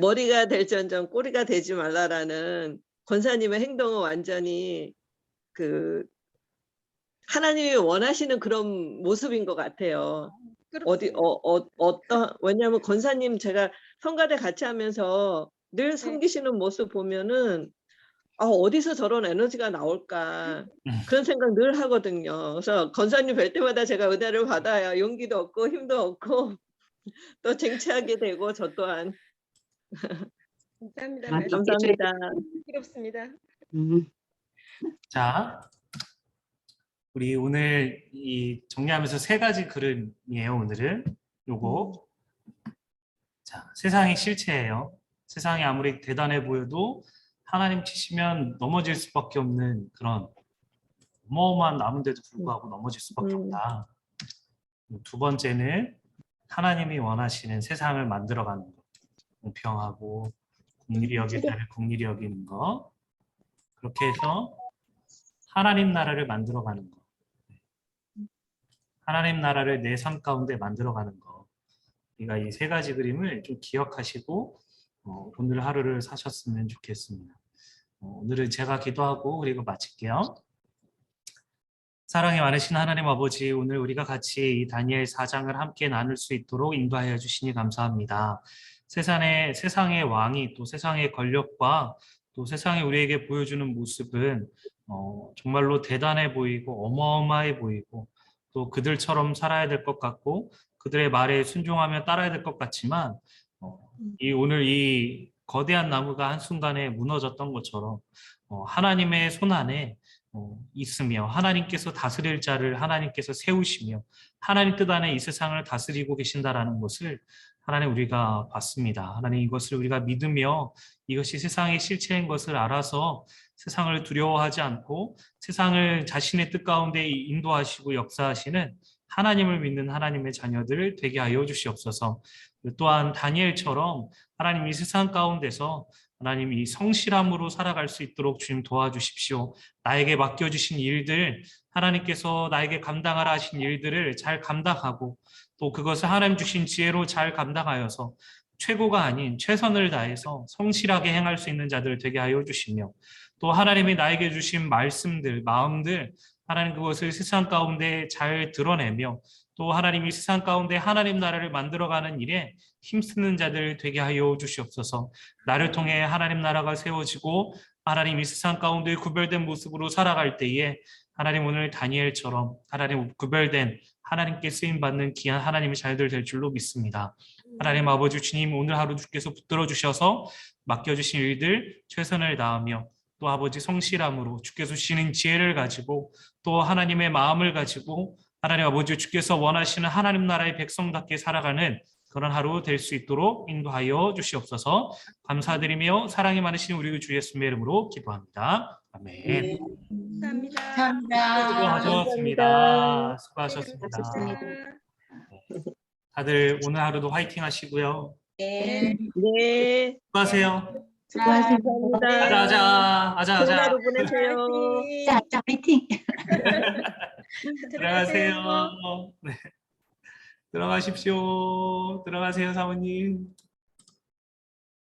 Speaker 4: 머리가 될지언정 꼬리가 되지 말라라는 권사님의 행동은 완전히 그 하나님이 원하시는 그런 모습인 것 같아요. 왜냐하면 권사님 제가 성가대 같이 하면서 늘 섬기시는 모습 보면은 어디서 저런 에너지가 나올까 그런 생각 늘 하거든요. 그래서 권사님 뵐 때마다 제가 은혜를 받아요. 용기도 얻고 힘도 얻고 또 쟁취하게 되고 저 또한.
Speaker 2: 감사합니다.
Speaker 4: 감사합니다.
Speaker 2: 부럽습니다.
Speaker 1: 자, 우리 오늘 이 정리하면서 3가지 그림이에요. 오늘은 요거. 자, 세상의 실체예요. 세상이 아무리 대단해 보여도 하나님 치시면 넘어질 수밖에 없는 그런 어마어마한 나무인데도 불구하고 넘어질 수밖에 없다. 2번째는 하나님이 원하시는 세상을 만들어가는 것. 공평하고 국리를 여길 때를 국리를 여기는 것. 그렇게 해서 하나님 나라를 만들어가는 것. 하나님 나라를 내 삶 가운데 만들어가는 것. 우리가 이 3가지 그림을 좀 기억하시고 오늘 하루를 사셨으면 좋겠습니다. 오늘은 제가 기도하고 그리고 마칠게요. 사랑이 많으신 하나님 아버지, 오늘 우리가 같이 이 다니엘 4장을 함께 나눌 수 있도록 인도하여 주시니 감사합니다. 세상의 왕이 또 세상의 권력과 또 세상이 우리에게 보여주는 모습은 정말로 대단해 보이고 어마어마해 보이고 또 그들처럼 살아야 될 것 같고 그들의 말에 순종하며 따라야 될 것 같지만 오늘 이 거대한 나무가 한순간에 무너졌던 것처럼 하나님의 손 안에 있으며 하나님께서 다스릴 자를 하나님께서 세우시며 하나님 뜻 안에 이 세상을 다스리고 계신다라는 것을 하나님 우리가 봤습니다. 하나님 이것을 우리가 믿으며 이것이 세상의 실체인 것을 알아서 세상을 두려워하지 않고 세상을 자신의 뜻 가운데 인도하시고 역사하시는 하나님을 믿는 하나님의 자녀들 되게 하여 주시옵소서. 또한 다니엘처럼 하나님 이 세상 가운데서 하나님 이 성실함으로 살아갈 수 있도록 주님 도와주십시오. 나에게 맡겨주신 일들, 하나님께서 나에게 감당하라 하신 일들을 잘 감당하고 또 그것을 하나님 주신 지혜로 잘 감당하여서 최고가 아닌 최선을 다해서 성실하게 행할 수 있는 자들 되게 하여 주시며 또 하나님이 나에게 주신 말씀들, 마음들 하나님 그것을 세상 가운데 잘 드러내며 또 하나님이 세상 가운데 하나님 나라를 만들어가는 일에 힘쓰는 자들 되게 하여 주시옵소서. 나를 통해 하나님 나라가 세워지고 하나님 이 세상 가운데 구별된 모습으로 살아갈 때에 하나님 오늘 다니엘처럼 하나님 구별된 하나님께 쓰임받는 귀한 하나님의 자녀들 될 줄로 믿습니다. 하나님 아버지 주님 오늘 하루 주께서 붙들어 주셔서 맡겨주신 일들 최선을 다하며 또 아버지 성실함으로 주께서 주시는 지혜를 가지고 또 하나님의 마음을 가지고 하나님 아버지 주께서 원하시는 하나님 나라의 백성답게 살아가는 그런 하루 될 수 있도록 인도하여 주시옵소서. 감사드리며 사랑이 많으신 우리 주 예수님의 이름으로 기도합니다. 아멘.
Speaker 2: 감사합니다.
Speaker 3: 감사합니다.
Speaker 1: 수고하셨습니다. 수고하셨습니다.
Speaker 3: 수고하셨습니다.
Speaker 1: 다들 오늘 하루도 화이팅 하시고요.
Speaker 3: 네.
Speaker 4: 네.
Speaker 1: 수고하세요.
Speaker 3: 수고하셨습니다.
Speaker 4: 감사합니다.
Speaker 1: 아자.
Speaker 4: 좋은 하루 보내세요.
Speaker 3: 자, 화이팅!
Speaker 1: 들어가세요. 네. 들어가십시오. 들어가세요, 사모님.